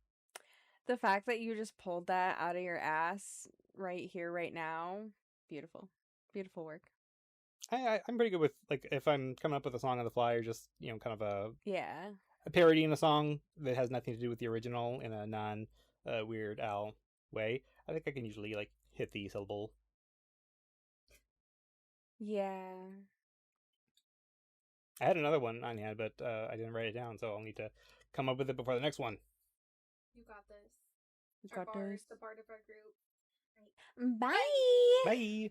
The fact that you just pulled that out of your ass right here, right now, beautiful. Beautiful work. I'm pretty good with, like, if I'm coming up with a song on the fly, or just, you know, kind of a parodying a song that has nothing to do with the original in a non Weird Al way. I think I can usually, like, hit the syllable. Yeah. I had another one on hand, but I didn't write it down, so I'll need to come up with it before the next one. You got this. You got this. The bard of our group. Right. Bye. Bye.